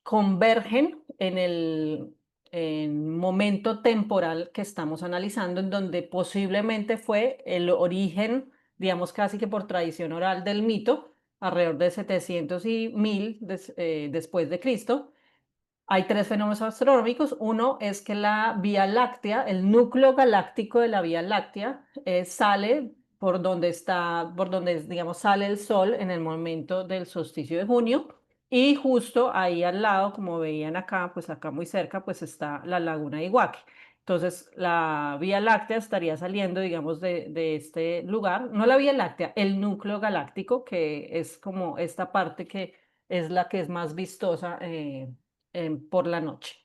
B: convergen en el momento temporal que estamos analizando, en donde posiblemente fue el origen, digamos casi que por tradición oral del mito, alrededor de 700 y 1000 después de Cristo. Hay tres fenómenos astronómicos. Uno es que la Vía Láctea, el núcleo galáctico de la Vía Láctea, sale por donde, digamos, sale el Sol en el momento del solsticio de junio. Y justo ahí al lado, como veían acá, pues acá muy cerca, pues está la laguna de Iguaque. Entonces, la Vía Láctea estaría saliendo, digamos, de este lugar, no la Vía Láctea, el núcleo galáctico, que es como esta parte que es la que es más vistosa por la noche.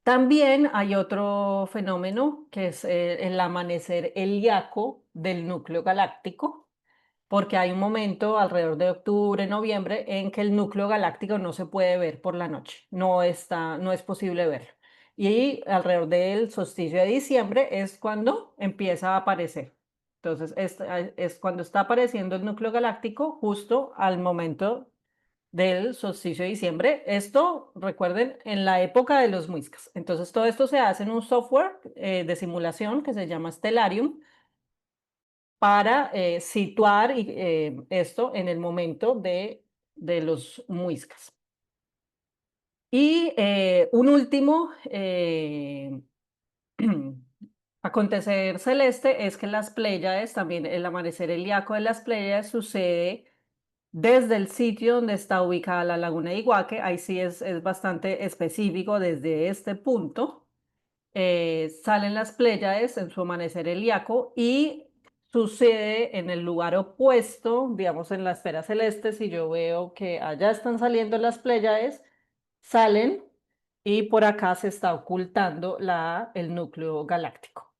B: También hay otro fenómeno que es el amanecer helíaco del núcleo galáctico, porque hay un momento alrededor de octubre, noviembre, en que el núcleo galáctico no se puede ver por la noche, no es posible verlo. Y alrededor del solsticio de diciembre es cuando empieza a aparecer. Entonces, es cuando está apareciendo el núcleo galáctico justo al momento del solsticio de diciembre. Esto, recuerden, en la época de los muiscas. Entonces, todo esto se hace en un software de simulación que se llama Stellarium para situar esto en el momento de los muiscas. Y un último acontecer celeste es que las Pléyades, también el amanecer helíaco de las Pléyades sucede desde el sitio donde está ubicada la laguna de Iguaque. Ahí sí es bastante específico desde este punto. Salen las Pléyades en su amanecer helíaco y sucede en el lugar opuesto, digamos en la esfera celeste. Si yo veo que allá están saliendo las Pléyades, salen y por acá se está ocultando el núcleo galáctico.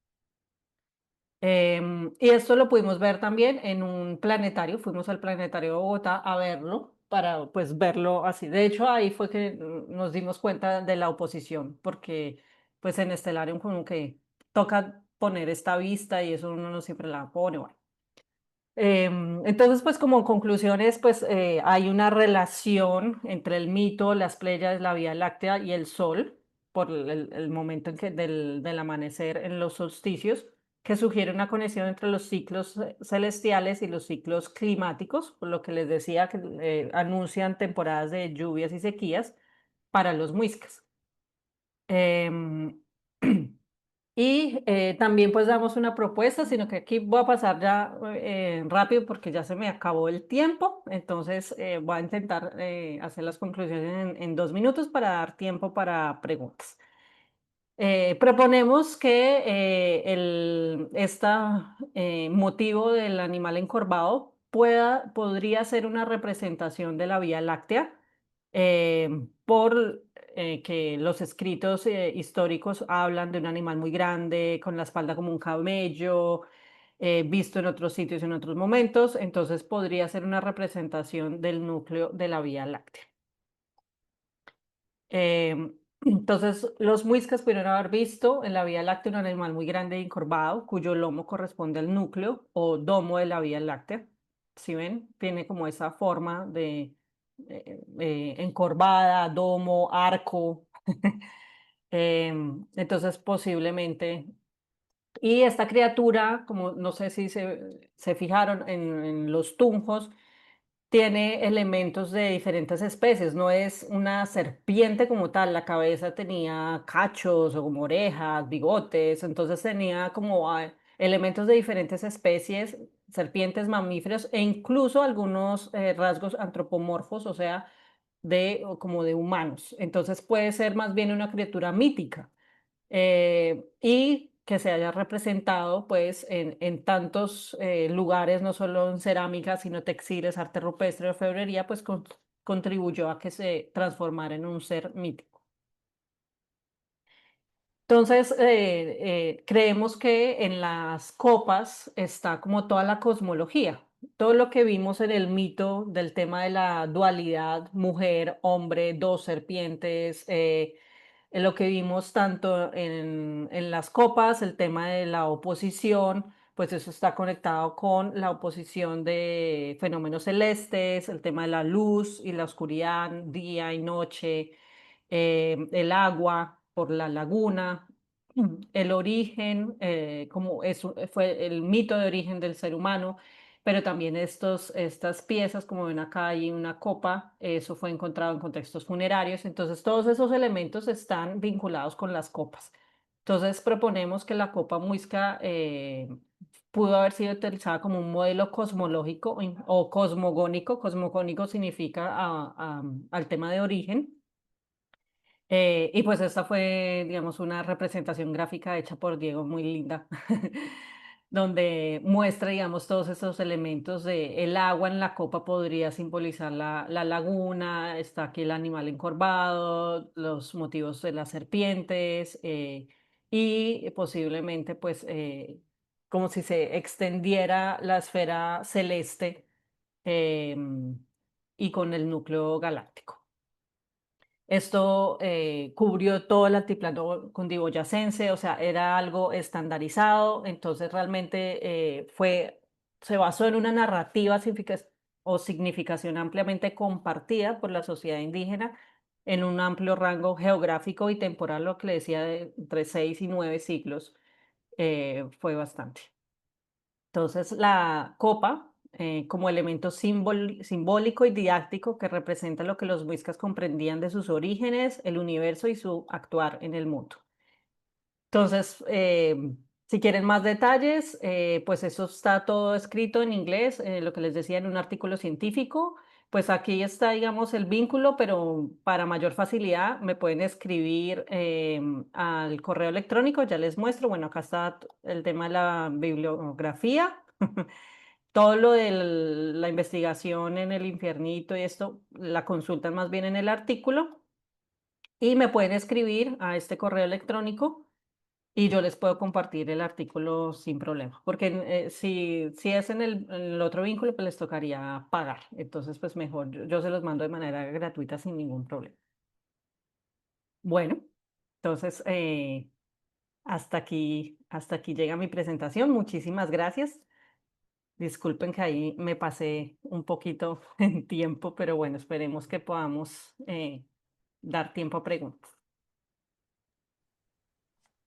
B: Y esto lo pudimos ver también en un planetario, fuimos al planetario de Bogotá a verlo, para pues verlo así. De hecho, ahí fue que nos dimos cuenta de la oposición, porque pues en Stellarium como que toca poner esta vista y eso uno no siempre la pone. Bueno. Entonces, pues como conclusiones, pues hay una relación entre el mito, las Pléyades, la Vía Láctea y el Sol, por el momento del amanecer en los solsticios, que sugiere una conexión entre los ciclos celestiales y los ciclos climáticos, por lo que les decía que anuncian temporadas de lluvias y sequías para los muiscas. Em, Y también pues damos una propuesta, sino que aquí voy a pasar ya rápido porque ya se me acabó el tiempo. Entonces voy a intentar hacer las conclusiones en 2 minutos para dar tiempo para preguntas. Proponemos que este motivo del animal encorvado podría ser una representación de la Vía Láctea, por que los escritos históricos hablan de un animal muy grande, con la espalda como un camello, visto en otros sitios en otros momentos. Entonces podría ser una representación del núcleo de la Vía Láctea. Entonces, los muiscas pudieron haber visto en la Vía Láctea un animal muy grande y encorvado, cuyo lomo corresponde al núcleo o domo de la Vía Láctea. ¿Sí ven? Tiene como esa forma de encorvada, domo, arco. Entonces, posiblemente. Y esta criatura, como no sé si se fijaron en los tunjos, tiene elementos de diferentes especies, no es una serpiente como tal, la cabeza tenía cachos o como orejas, bigotes, entonces tenía como elementos de diferentes especies, serpientes, mamíferos e incluso algunos rasgos antropomorfos, o sea, o como de humanos. Entonces puede ser más bien una criatura mítica y que se haya representado pues en tantos lugares, no solo en cerámica, sino textiles, arte rupestre, orfebrería, pues contribuyó a que se transformara en un ser mítico. Entonces, creemos que en las copas está como toda la cosmología, todo lo que vimos en el mito del tema de la dualidad, mujer, hombre, dos serpientes, en lo que vimos tanto en las copas, el tema de la oposición, pues eso está conectado con la oposición de fenómenos celestes, el tema de la luz y la oscuridad, día y noche, el agua por la laguna, el origen, como eso fue el mito de origen del ser humano, pero también estas piezas, como ven acá, hay una copa, eso fue encontrado en contextos funerarios, entonces todos esos elementos están vinculados con las copas. Entonces proponemos que la copa muisca pudo haber sido utilizada como un modelo cosmológico o cosmogónico. Cosmogónico significa al tema de origen. Y pues esta fue, digamos, una representación gráfica hecha por Diego muy linda, donde muestra, digamos, todos esos elementos de el agua en la copa podría simbolizar la laguna, está aquí el animal encorvado, los motivos de las serpientes y posiblemente, pues, como si se extendiera la esfera celeste em, y con el núcleo galáctico. Esto cubrió todo el altiplano cundiboyacense, o sea, era algo estandarizado, entonces realmente se basó en una narrativa o significación ampliamente compartida por la sociedad indígena en un amplio rango geográfico y temporal, lo que le decía de entre 6 y 9 siglos, fue bastante. Entonces, la copa, como elemento simbólico y didáctico que representa lo que los muiscas comprendían de sus orígenes, el universo y su actuar en el mundo. Entonces, si quieren más detalles, pues eso está todo escrito en inglés, lo que les decía en un artículo científico. Pues aquí está, digamos, el vínculo, pero para mayor facilidad me pueden escribir al correo electrónico, ya les muestro. Bueno, acá está el tema de la bibliografía, todo lo de la investigación en el infiernito y esto, la consultan más bien en el artículo y me pueden escribir a este correo electrónico y yo les puedo compartir el artículo sin problema, porque si es en el otro vínculo, pues les tocaría pagar. Entonces, pues mejor, yo se los mando de manera gratuita sin ningún problema. Bueno, entonces, hasta aquí llega mi presentación. Muchísimas gracias. Disculpen que ahí me pasé un poquito en tiempo, pero bueno, esperemos que podamos dar tiempo a preguntas.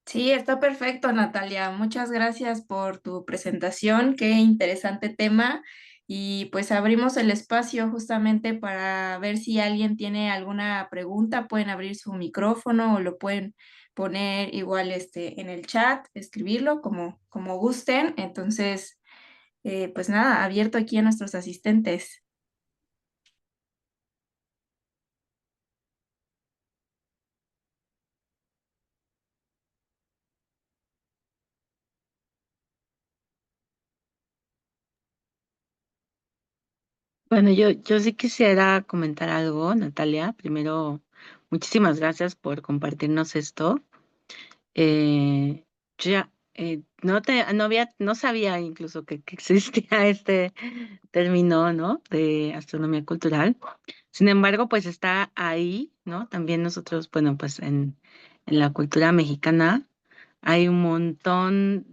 A: Sí, está perfecto, Natalia. Muchas gracias por tu presentación. Qué interesante tema. Y pues abrimos el espacio justamente para ver si alguien tiene alguna pregunta. Pueden abrir su micrófono o lo pueden poner igual en el chat, escribirlo como gusten. Entonces, pues nada, abierto aquí a nuestros asistentes.
D: Bueno, yo sí quisiera comentar algo, Natalia. Primero, muchísimas gracias por compartirnos esto. Yo ya no sabía incluso que existía este término, ¿no? De astronomía cultural. Sin embargo, pues está ahí, ¿no? También nosotros, bueno, pues en la cultura mexicana hay un montón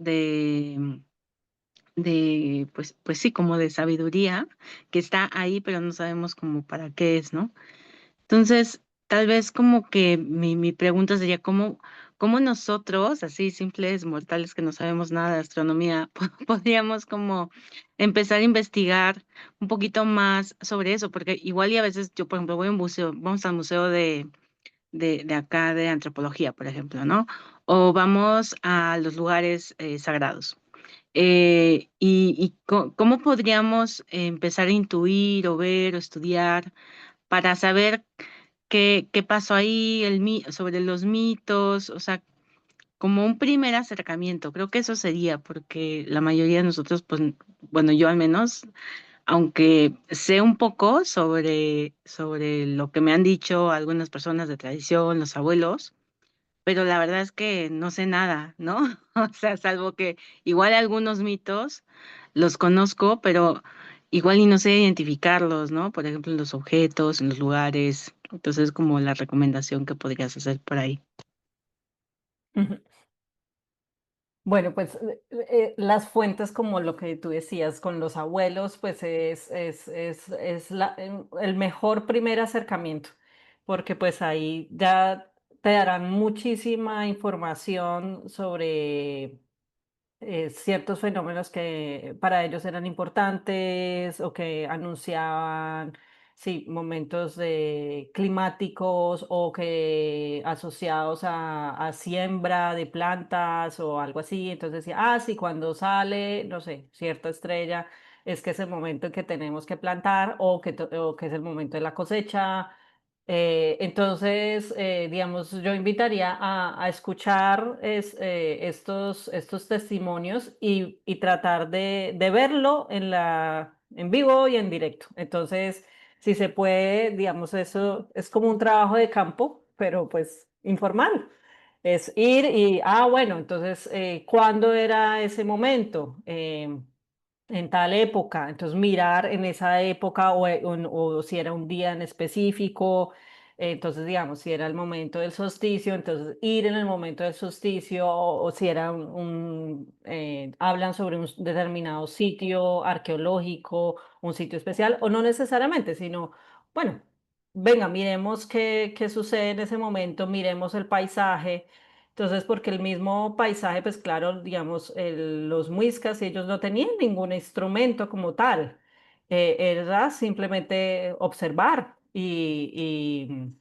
D: pues sí, como de sabiduría que está ahí, pero no sabemos como para qué es, ¿no? Entonces, tal vez como que mi pregunta sería cómo nosotros, así simples mortales que no sabemos nada de astronomía, podríamos como empezar a investigar un poquito más sobre eso, porque igual y a veces yo, por ejemplo, voy a un museo, vamos al museo de acá de antropología, por ejemplo, ¿no? O vamos a los lugares sagrados. ¿Cómo podríamos empezar a intuir o ver o estudiar para saber qué pasó ahí, sobre los mitos, o sea, como un primer acercamiento? Creo que eso sería, porque la mayoría de nosotros, pues, bueno, yo al menos, aunque sé un poco sobre lo que me han dicho algunas personas de tradición, los abuelos, pero la verdad es que no sé nada, ¿no? O sea, salvo que igual algunos mitos los conozco, pero igual y no sé identificarlos, ¿no? Por ejemplo, en los objetos, en los lugares. Entonces, como la recomendación que podrías hacer por ahí.
B: Ujú. Bueno, pues las fuentes, como lo que tú decías, con los abuelos, pues es el mejor primer acercamiento, porque pues ahí ya te darán muchísima información sobre ciertos fenómenos que para ellos eran importantes o que anunciaban, sí, momentos climáticos o que asociados a siembra de plantas o algo así. Entonces decía, ah, sí, cuando sale, no sé, cierta estrella, es que es el momento en que tenemos que plantar o que es el momento de la cosecha. Entonces, digamos, yo invitaría a escuchar estos testimonios y tratar de verlo en vivo y en directo. Entonces, si se puede, digamos, eso es como un trabajo de campo, pero pues informal. Es ir y, bueno, entonces, ¿cuándo era ese momento? En tal época, entonces mirar en esa época o si era un día en específico, entonces digamos, si era el momento del solsticio, entonces ir en el momento del solsticio o si era hablan sobre un determinado sitio arqueológico, un sitio especial o no necesariamente, sino, bueno, venga, miremos qué sucede en ese momento, miremos el paisaje. Entonces, porque el mismo paisaje, pues claro, digamos, los muiscas, ellos no tenían ningún instrumento como tal. Era simplemente observar y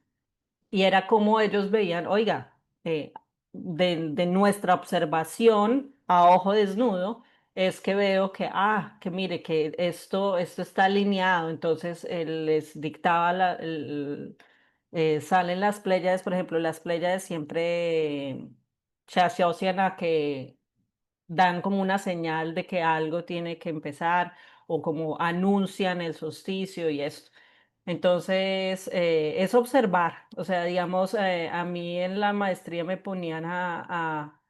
B: era como ellos veían, oiga, de nuestra observación a ojo desnudo, es que veo que mire, que esto está alineado. Entonces, les dictaba salen las Pléyades, por ejemplo, las Pléyades siempre se asocian a que dan como una señal de que algo tiene que empezar o como anuncian el solsticio y esto. Entonces, es observar, o sea, digamos, a mí en la maestría me ponían a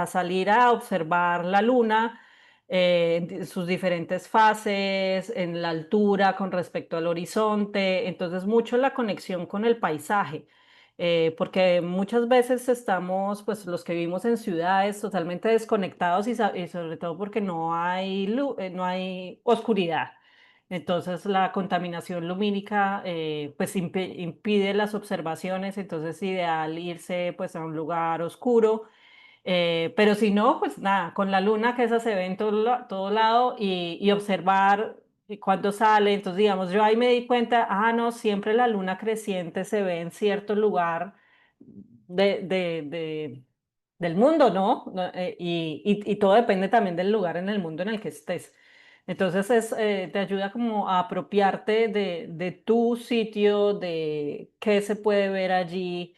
B: salir a observar la luna en sus diferentes fases, en la altura con respecto al horizonte, entonces mucho la conexión con el paisaje. Porque muchas veces estamos, pues los que vivimos en ciudades, totalmente desconectados y sobre todo porque no hay no hay oscuridad. Entonces la contaminación lumínica pues impide las observaciones, entonces es ideal irse pues a un lugar oscuro, pero si no, pues nada, con la luna que esa se ve en todo lado y observar cuándo sale. Entonces, digamos, yo ahí me di cuenta, no, siempre la luna creciente se ve en cierto lugar de, de, de- del mundo, ¿no? Y todo depende también del lugar en el mundo en el que estés. Entonces, te ayuda como a apropiarte de tu sitio, de qué se puede ver allí,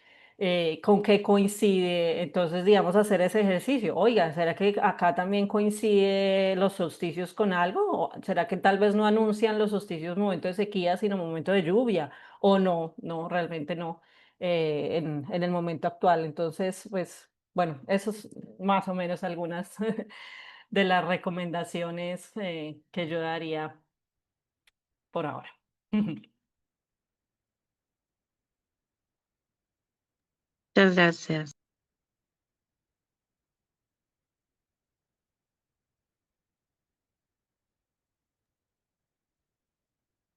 B: con qué coincide. Entonces, digamos, hacer ese ejercicio. Oiga, ¿será que acá también coincide los solsticios con algo? ¿O será que tal vez no anuncian los solsticios momento de sequía, sino momento de lluvia? O no, no, realmente no, en el momento actual. Entonces, pues, bueno, eso es más o menos algunas de las recomendaciones que yo daría por ahora.
D: Muchas gracias.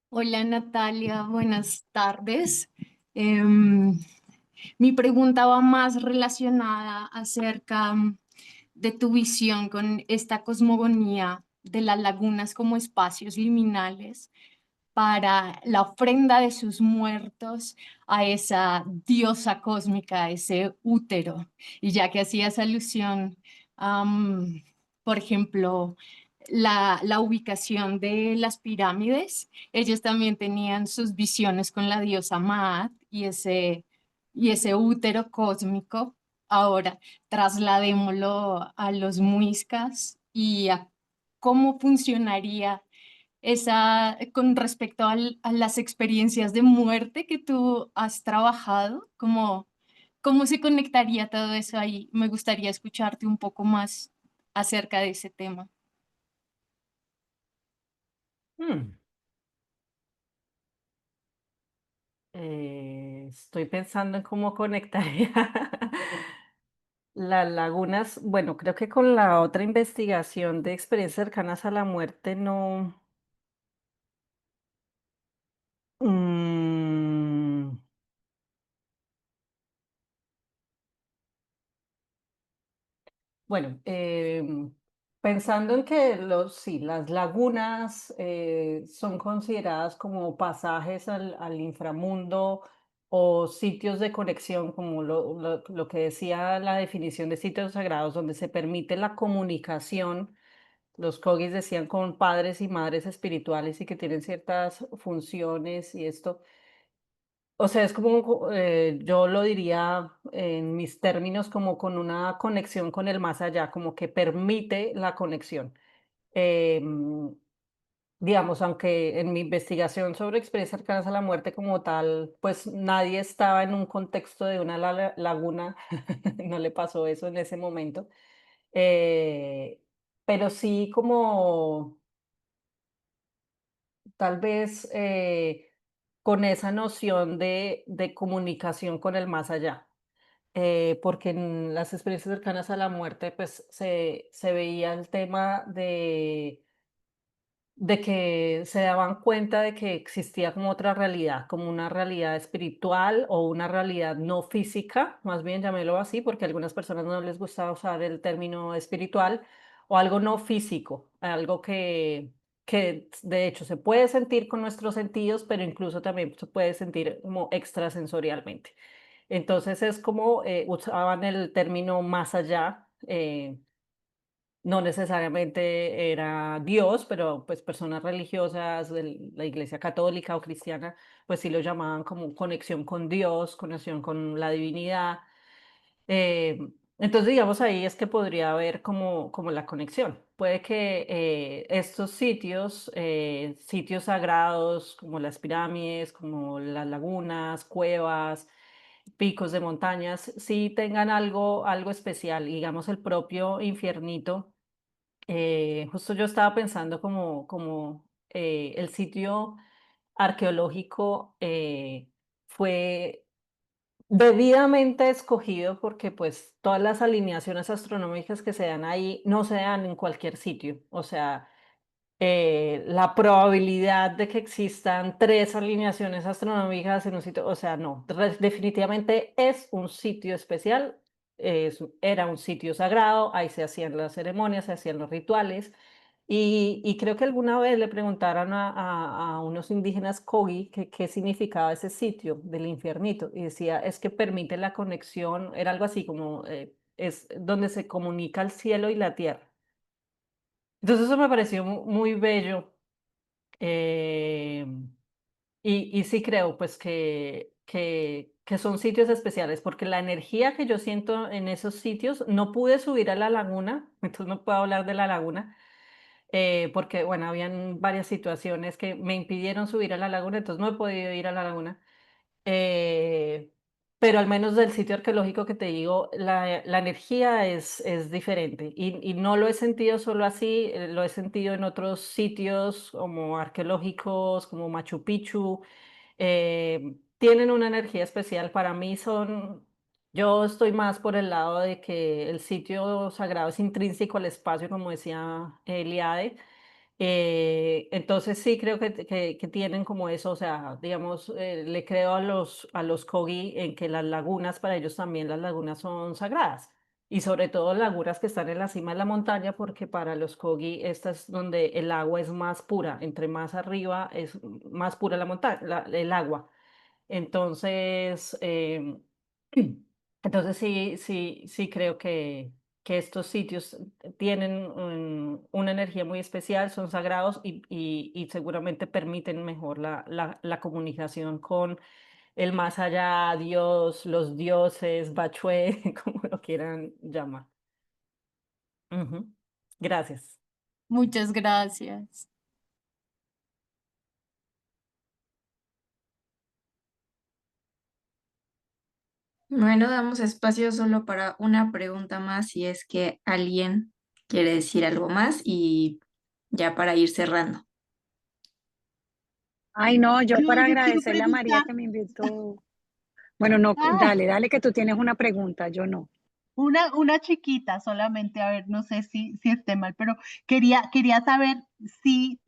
E: Hola Natalia, buenas tardes. Mi pregunta va más relacionada acerca de tu visión con esta cosmogonía de las lagunas como espacios liminales para la ofrenda de sus muertos a esa diosa cósmica, a ese útero. Y ya que hacías alusión, por ejemplo, la ubicación de las pirámides, ellos también tenían sus visiones con la diosa Maat y ese útero cósmico. Ahora, trasladémoslo a los muiscas y a cómo funcionaría esa, con respecto a las experiencias de muerte que tú has trabajado, cómo se conectaría todo eso ahí. Me gustaría escucharte un poco más acerca de ese tema.
B: Hmm, Estoy pensando en cómo conectaría las lagunas. Bueno, creo que con la otra investigación de experiencias cercanas a la muerte no. mm, Bueno, pensando en que sí, las lagunas son consideradas como pasajes al inframundo o sitios de conexión, como lo que decía la definición de sitios sagrados, donde se permite la comunicación. Los Kogis decían con padres y madres espirituales y que tienen ciertas funciones y esto. O sea, es como, yo lo diría en mis términos, como con una conexión con el más allá, como que permite la conexión. Em, digamos, aunque en mi investigación sobre experiencias cercanas a la muerte como tal, pues nadie estaba en un contexto de una laguna, no le pasó eso en ese momento, eh, pero sí como tal vez con esa noción de comunicación con el más allá. Porque en las experiencias cercanas a la muerte, pues se veía el tema de que se daban cuenta de que existía como otra realidad, como una realidad espiritual o una realidad no física, más bien llamélo así, porque a algunas personas no les gusta usar el término espiritual, o algo no físico, algo que de hecho se puede sentir con nuestros sentidos, pero incluso también se puede sentir como extrasensorialmente. Entonces es como usaban el término más allá. No necesariamente era Dios, pero pues personas religiosas de la Iglesia católica o cristiana, pues sí lo llamaban como conexión con Dios, conexión con la divinidad. Eh, entonces, digamos, ahí es que podría haber como la conexión. Puede que estos sitios, sitios sagrados como las pirámides, como las lagunas, cuevas, picos de montañas, sí tengan algo especial. Digamos, el propio infiernito. Justo yo estaba pensando como el sitio arqueológico fue debidamente escogido porque pues todas las alineaciones astronómicas que se dan ahí no se dan en cualquier sitio. O sea, la probabilidad de que existan tres alineaciones astronómicas en un sitio, o sea, no, definitivamente es un sitio especial, era un sitio sagrado, ahí se hacían las ceremonias, se hacían los rituales, y creo que alguna vez le preguntaron a unos indígenas Kogi que qué significaba ese sitio del infiernito, y decía, es que permite la conexión, era algo así como, es donde se comunica el cielo y la tierra. Entonces eso me pareció muy bello. eh, y sí creo pues que son sitios especiales porque la energía que yo siento en esos sitios, no pude subir a la laguna, entonces no puedo hablar de la laguna, porque bueno, habían varias situaciones que me impidieron subir a la laguna, entonces no he podido ir a la laguna. Eh, pero al menos del sitio arqueológico que te digo, la energía es diferente y no lo he sentido solo así, lo he sentido en otros sitios como arqueológicos, como Machu Picchu. Tienen una energía especial. Para mí yo estoy más por el lado de que el sitio sagrado es intrínseco al espacio, como decía Eliade. Entonces sí creo que tienen como eso, o sea, digamos, le creo a los Kogi en que las lagunas, para ellos también las lagunas son sagradas. Y sobre todo lagunas que están en la cima de la montaña, porque para los Kogi esta es donde el agua es más pura. Entre más arriba es más pura la montaña, el agua. Entonces, entonces sí creo que estos sitios tienen una energía muy especial, son sagrados y seguramente permiten mejor la comunicación con el más allá, Dios, los dioses, Bachue, como lo quieran llamar. Ujú. Gracias.
E: Muchas gracias.
A: Bueno, damos espacio solo para una pregunta más si es que alguien quiere decir algo más y ya para ir cerrando.
F: Ay, no, yo
G: Yo,
F: para
G: yo quiero
F: agradecerle a María
G: preguntar,
F: que me invitó. Bueno, no,
G: ah,
F: dale, que tú tienes una pregunta, yo no.
G: una chiquita solamente, a ver, no sé si esté mal, pero quería saber si,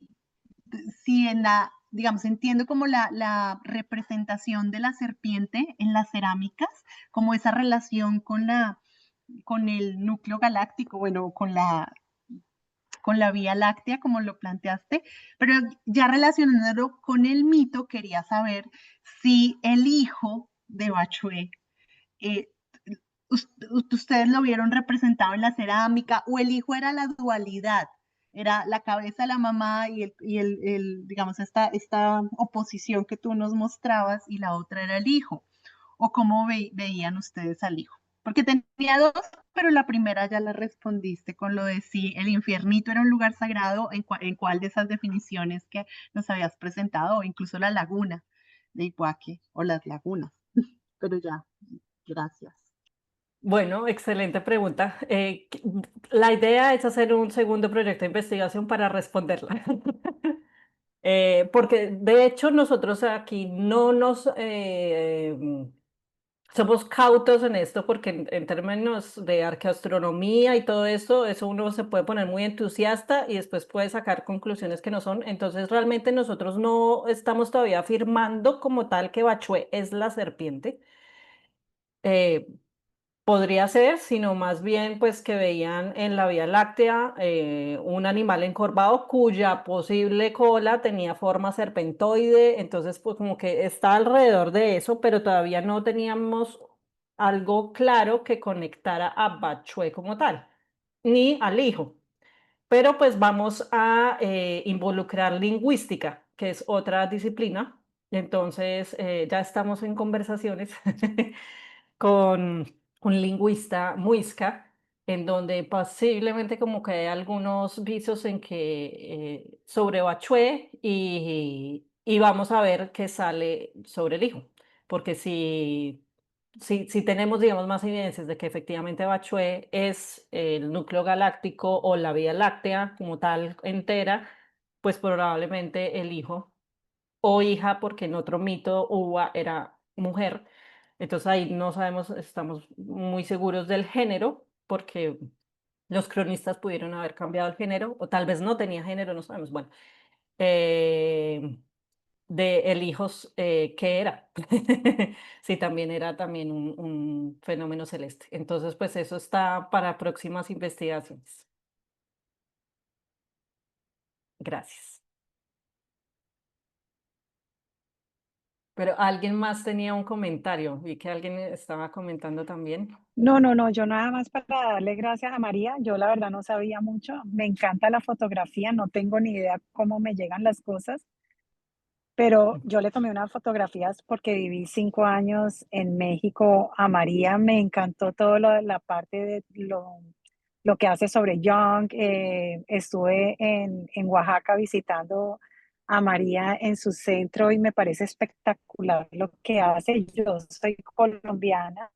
G: si en la, digamos, entiendo como la representación de la serpiente en las cerámicas, como esa relación con el núcleo galáctico, bueno, con la Vía Láctea, como lo planteaste, pero ya relacionándolo con el mito, quería saber si el hijo de Bachué, eh, ustedes lo vieron representado en la cerámica, o el hijo era la dualidad, era la cabeza de la mamá digamos, esta oposición que tú nos mostrabas, y la otra era el hijo, o cómo veían ustedes al hijo. Porque tenía dos, pero la primera ya la respondiste con lo de si el infiernito era un lugar sagrado, en cuál de esas definiciones que nos habías presentado, o incluso la laguna de Iguaque, o las lagunas. Pero ya, gracias.
B: Bueno, excelente pregunta. La idea es hacer un segundo proyecto de investigación para responderla. Porque de hecho nosotros aquí no nos somos cautos en esto porque en términos de arqueoastronomía y todo esto, eso uno se puede poner muy entusiasta y después puede sacar conclusiones que no son. Entonces realmente nosotros no estamos todavía afirmando como tal que Bachué es la serpiente. Eh, Podría ser, sino más bien pues que veían en la Vía Láctea un animal encorvado cuya posible cola tenía forma serpentoide, entonces pues como que está alrededor de eso, pero todavía no teníamos algo claro que conectara a Bachué como tal, ni al hijo. Pero pues vamos a involucrar lingüística, que es otra disciplina. Entonces ya estamos en conversaciones con un lingüista muisca, en donde posiblemente como que hay algunos visos en que sobre Bachué y vamos a ver qué sale sobre el hijo. Porque si tenemos, digamos, más evidencias de que efectivamente Bachué es el núcleo galáctico o la Vía Láctea como tal entera, pues probablemente el hijo o hija, porque en otro mito Uva era mujer. Entonces ahí no sabemos, estamos muy seguros del género, porque los cronistas pudieron haber cambiado el género, o tal vez no tenía género, no sabemos. Bueno, eh, de el hijo, ¿qué era? Sí, también era también un fenómeno celeste. Entonces, pues eso está para próximas investigaciones. Gracias. Pero alguien más tenía un comentario, vi que alguien estaba comentando también.
F: No, yo nada más para darle gracias a María, yo la verdad no sabía mucho, me encanta la fotografía, no tengo ni idea cómo me llegan las cosas, pero yo le tomé unas fotografías porque viví 5 años en México a María, me encantó todo la parte de lo que hace sobre Young, estuve en Oaxaca visitando a María en su centro y me parece espectacular lo que hace. Yo soy colombiana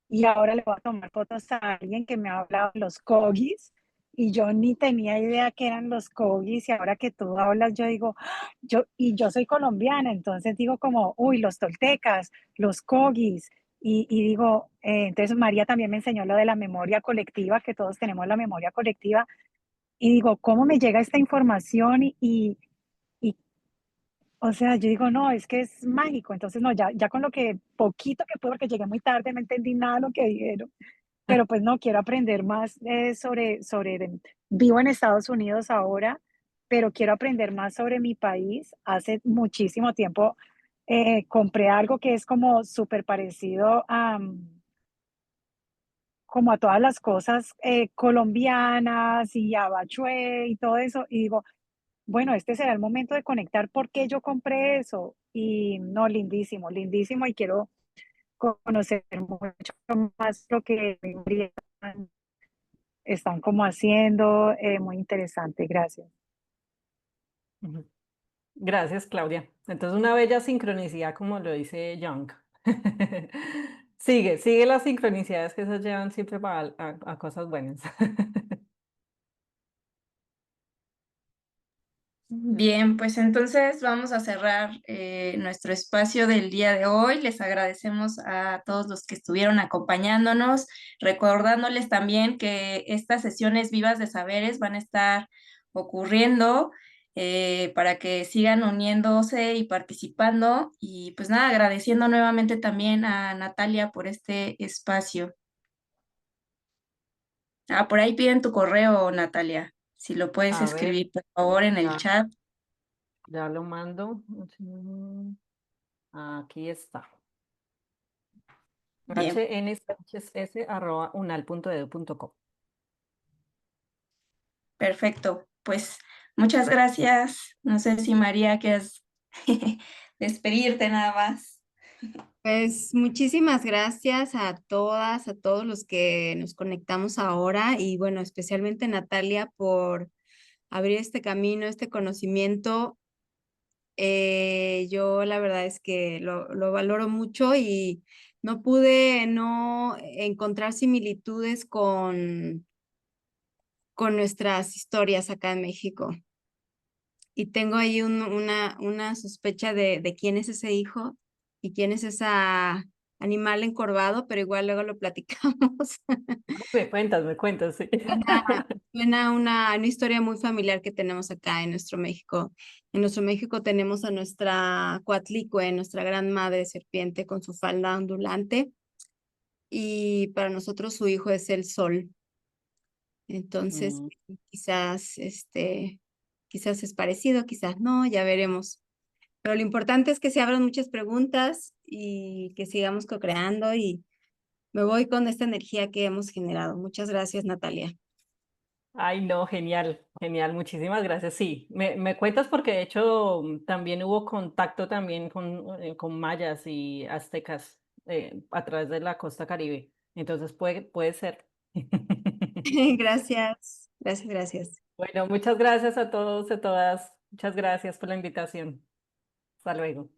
F: y ahora le voy a tomar fotos a alguien que me ha hablado de los cogis y yo ni tenía idea que eran los cogis y ahora que tú hablas yo digo, yo soy colombiana, entonces digo como, uy, los toltecas, los cogis y digo, entonces María también me enseñó lo de la memoria colectiva, que todos tenemos la memoria colectiva y digo, ¿cómo me llega esta información? Y, o sea, yo digo, no, es que es mágico. Entonces, no, ya con lo que poquito que puedo, porque llegué muy tarde, no entendí nada de lo que dijeron, pero pues no, quiero aprender más vivo en Estados Unidos ahora, pero quiero aprender más sobre mi país. Hace muchísimo tiempo compré algo que es como súper parecido a, como a todas las cosas colombianas y abachué y todo eso, y digo, bueno, este será el momento de conectar por qué yo compré eso. Y no, lindísimo, lindísimo, y quiero conocer mucho más lo que están como haciendo, muy interesante, gracias.
B: Ujú. Gracias, Claudia. Entonces, una bella sincronicidad, como lo dice Jung. Sigue las sincronicidades que esas llevan siempre a cosas buenas.
A: Bien, pues entonces vamos a cerrar nuestro espacio del día de hoy. Les agradecemos a todos los que estuvieron acompañándonos, recordándoles también que estas sesiones vivas de saberes van a estar ocurriendo para que sigan uniéndose y participando. Y pues nada, agradeciendo nuevamente también a Natalia por este espacio. Ah, por ahí piden tu correo, Natalia. Si lo puedes
B: A ver,
A: escribir, por favor, en el
B: ya,
A: chat.
B: ya lo mando. Aquí está.
A: Bien.
B: hnss@unal.edu.co.
A: Perfecto, pues muchas gracias. No sé si María quieres despedirte nada más.
E: Pues muchísimas gracias a todas, a todos los que nos conectamos ahora y bueno, especialmente Natalia por abrir este camino, este conocimiento. Yo la verdad es que lo valoro mucho y no pude no encontrar similitudes con nuestras historias acá en México. Y tengo ahí una sospecha de quién es ese hijo y quién es esa animal encorvado, pero igual luego lo platicamos.
B: Me cuentas, sí.
E: Suena una historia muy familiar que tenemos acá en nuestro México. En nuestro México tenemos a nuestra Coatlicue, nuestra gran madre serpiente con su falda ondulante, y para nosotros su hijo es el sol. Entonces,
B: Mm.
E: quizás, quizás es parecido, quizás no, ya veremos. Pero lo importante es que se abran muchas preguntas y que sigamos co-creando y me voy con esta energía que hemos generado. Muchas gracias, Natalia.
B: Ay, no, genial, genial, muchísimas gracias. Sí, me cuentas porque de hecho también hubo contacto también con mayas y aztecas a través de la costa Caribe. Entonces puede ser.
E: Gracias, gracias, gracias.
B: Bueno, muchas gracias a todos y a todas. Muchas gracias por la invitación. Hasta luego.